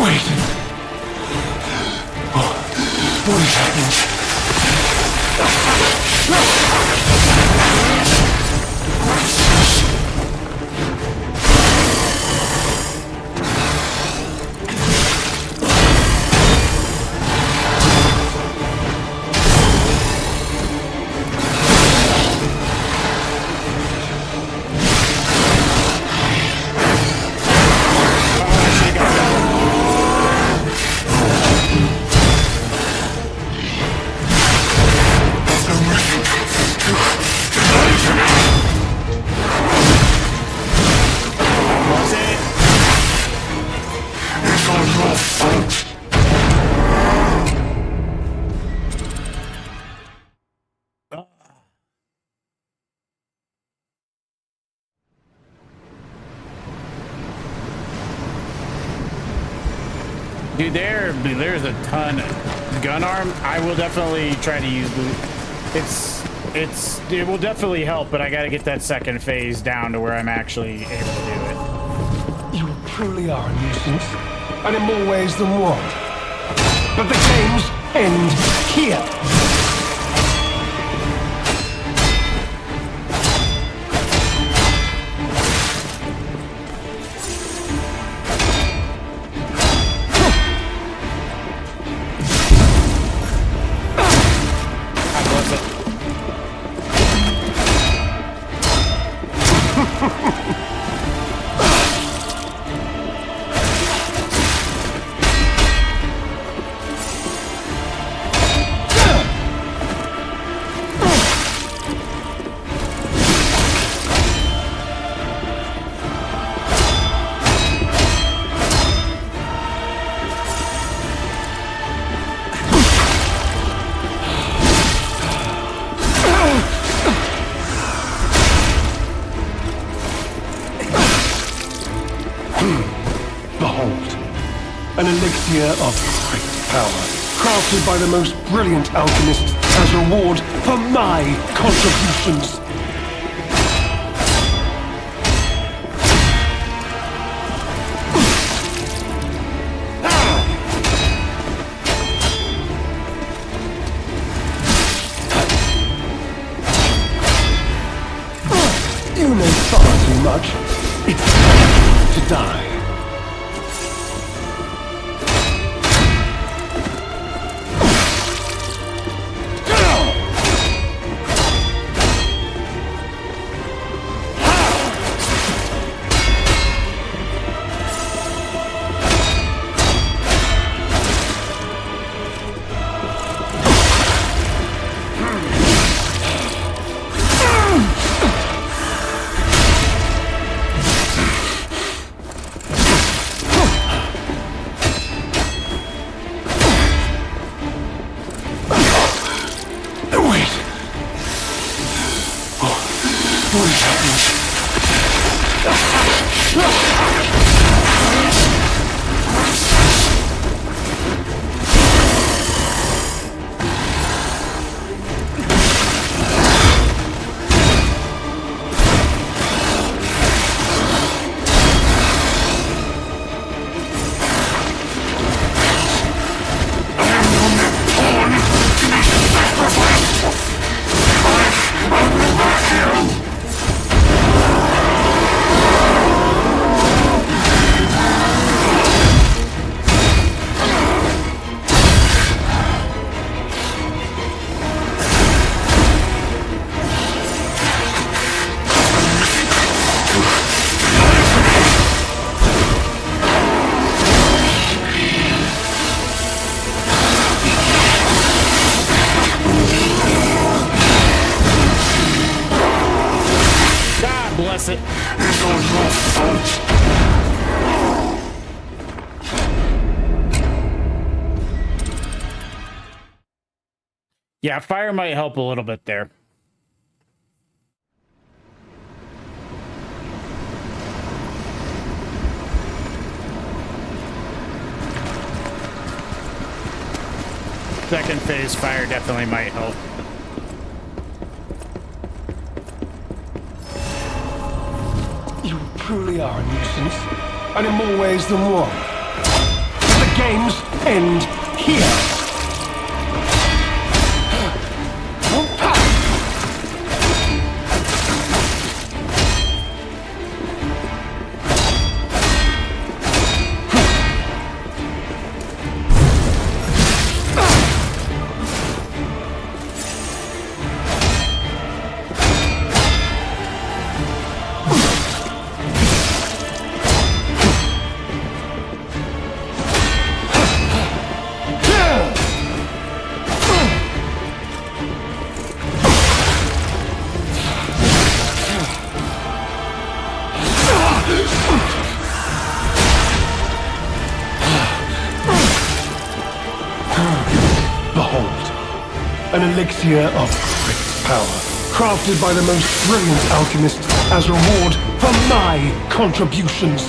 Wait. What is happening? Dude, there's a ton. Gun arm, I will definitely try to use loot. It will definitely help, but I gotta get that second phase down to where I'm actually able to do it. You truly are a nuisance, and in more ways than one. But the games end here. an elixir of great power, crafted by the most brilliant alchemist as reward for my contributions. You know far too much. It's time to die. Bless it. Yeah, fire might help a little bit there. Second phase fire definitely might help. You truly are a nuisance, and in more ways than one. But the games end here. An elixir of great power, crafted by the most brilliant alchemist as reward for my contributions.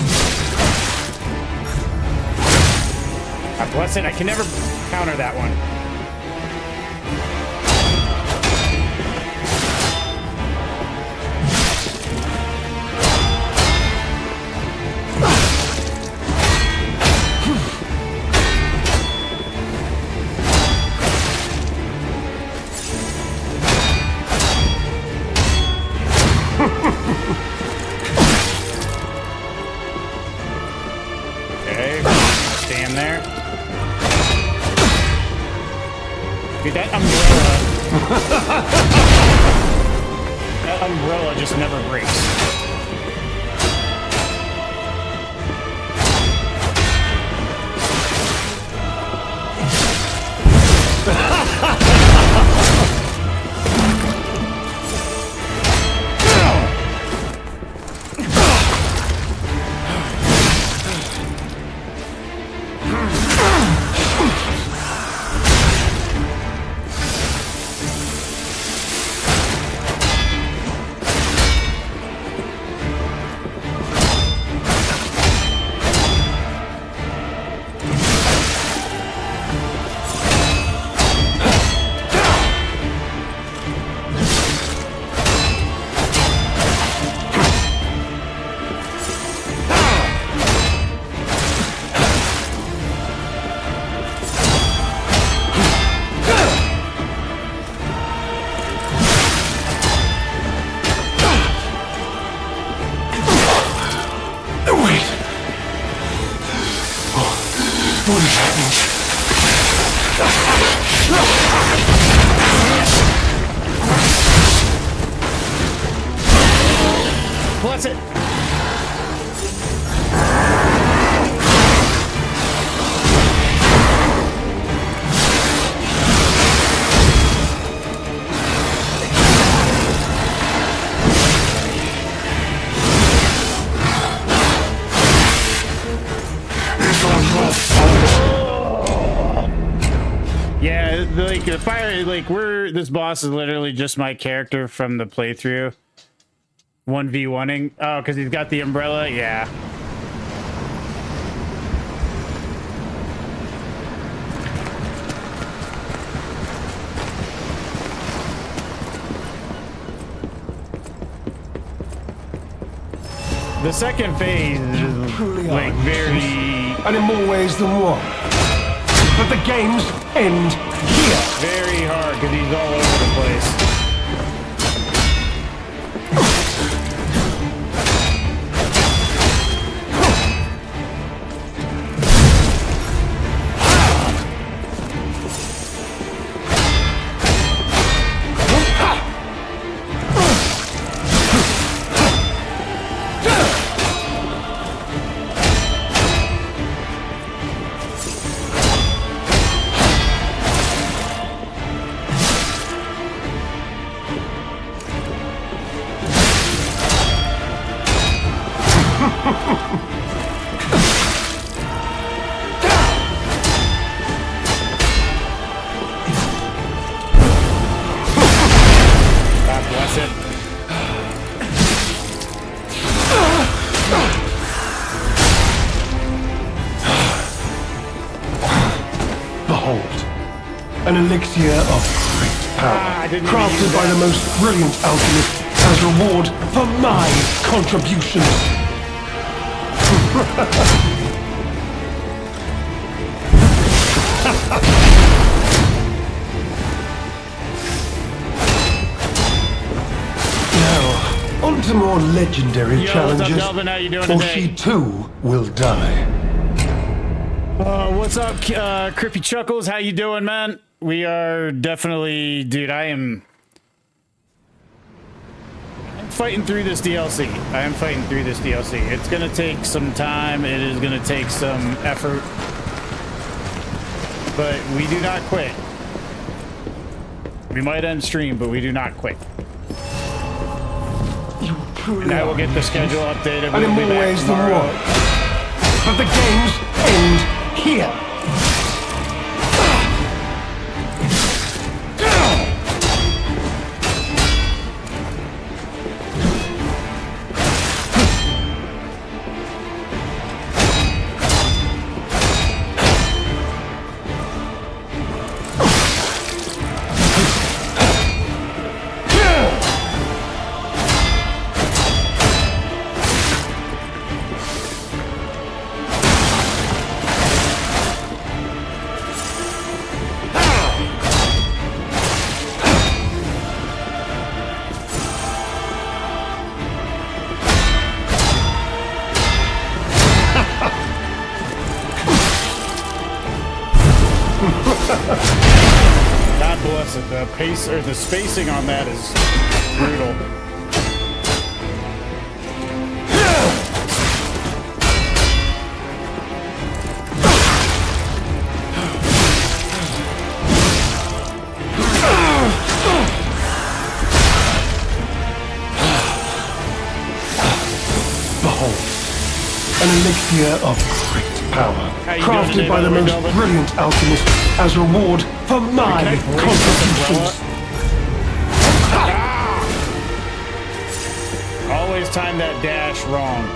God bless it, I can never counter that one. Okay, stand there. Dude, that umbrella just never breaks. Bless it. Yeah, like the fire, like this boss is literally just my character from the playthrough. 1v1ing. Oh, because he's got the umbrella? Yeah. The second phase is like very... And in more ways than one. But the games end here. Very hard because he's all over the place. An elixir of great power, crafted by the most brilliant alchemist as reward for my contributions. Now, on to more legendary challenges, what's up, Delvin? How you doing or today? she too will die. What's up, Crippy Chuckles? How you doing, man? We are definitely, dude, I'm fighting through this DLC. I am fighting through this DLC. It's going to take some time. It is going to take some effort. But we do not quit. We might end stream, but we do not quit. And I will get the schedule updated. And in more ways than one. But the games end here. God bless it. The pace or the spacing on that is brutal. Behold, an elixir of great power, crafted by the most brilliant alchemist as reward for my contributions. Always time that dash wrong.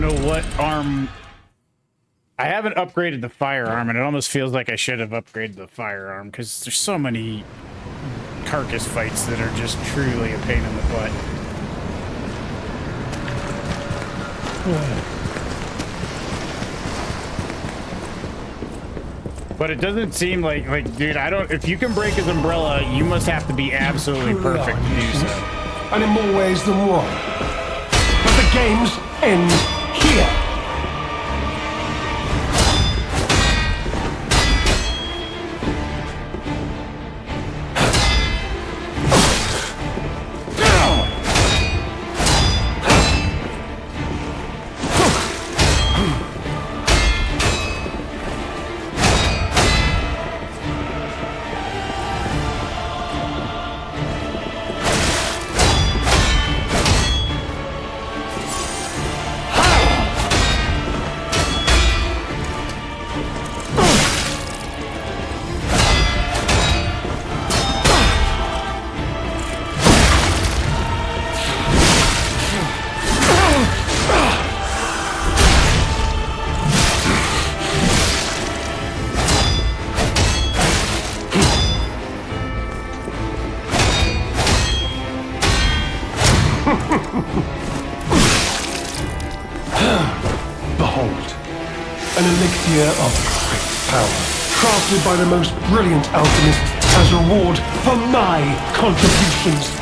don't know what arm. I haven't upgraded the firearm, and it almost feels like I should have upgraded the firearm because there's so many carcass fights that are just truly a pain in the butt. But it doesn't seem like, dude, I don't, if you can break his umbrella, you must have to be absolutely perfect to do so. And in more ways than one. But the games end here. By the most brilliant alchemists as a reward for my contributions.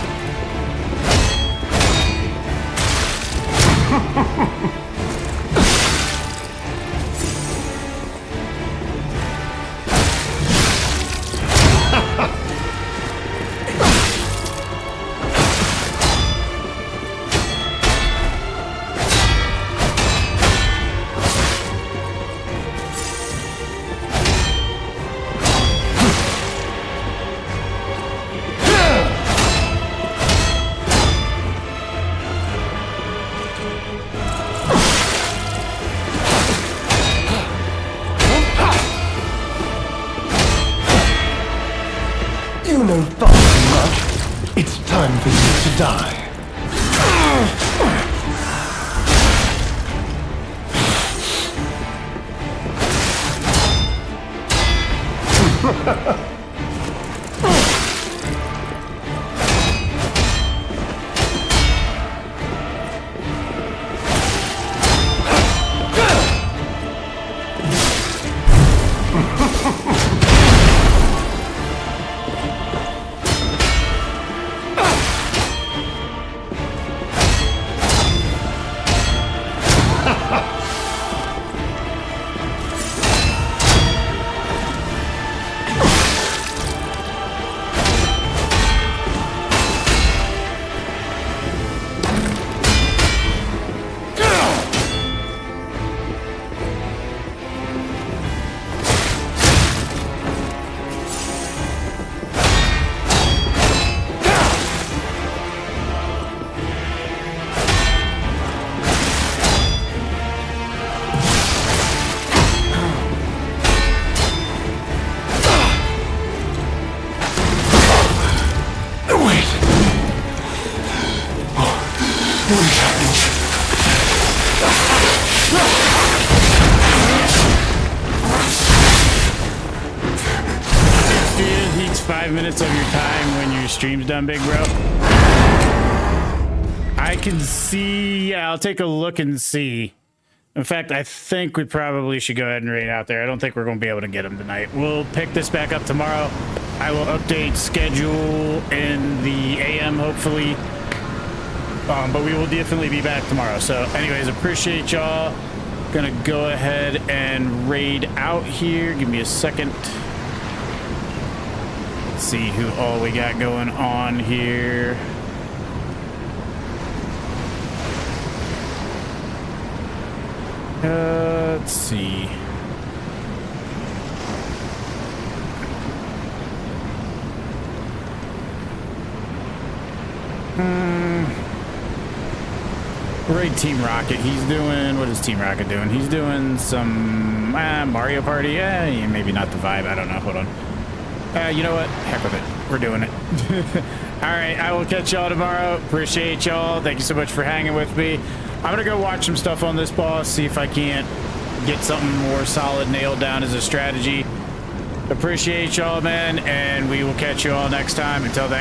Minutes of your time when your stream's done, big bro. I can see. Yeah, I'll take a look and see. In fact, I think we probably should go ahead and raid out there. I don't think we're going to be able to get him tonight. We'll pick this back up tomorrow. I will update schedule in the AM, hopefully. But we will definitely be back tomorrow. So anyways, appreciate y'all. Gonna go ahead and raid out here. Give me a second. See who all we got going on here. Let's see. Raid Team Rocket. He's doing, what is Team Rocket doing? He's doing some Mario Party. Yeah, maybe not the vibe. I don't know. Hold on. You know what? Heck with it. We're doing it. All right. I will catch y'all tomorrow. Appreciate y'all. Thank you so much for hanging with me. I'm gonna go watch some stuff on this boss, see if I can't get something more solid nailed down as a strategy. Appreciate y'all, man, and we will catch you all next time. Until then.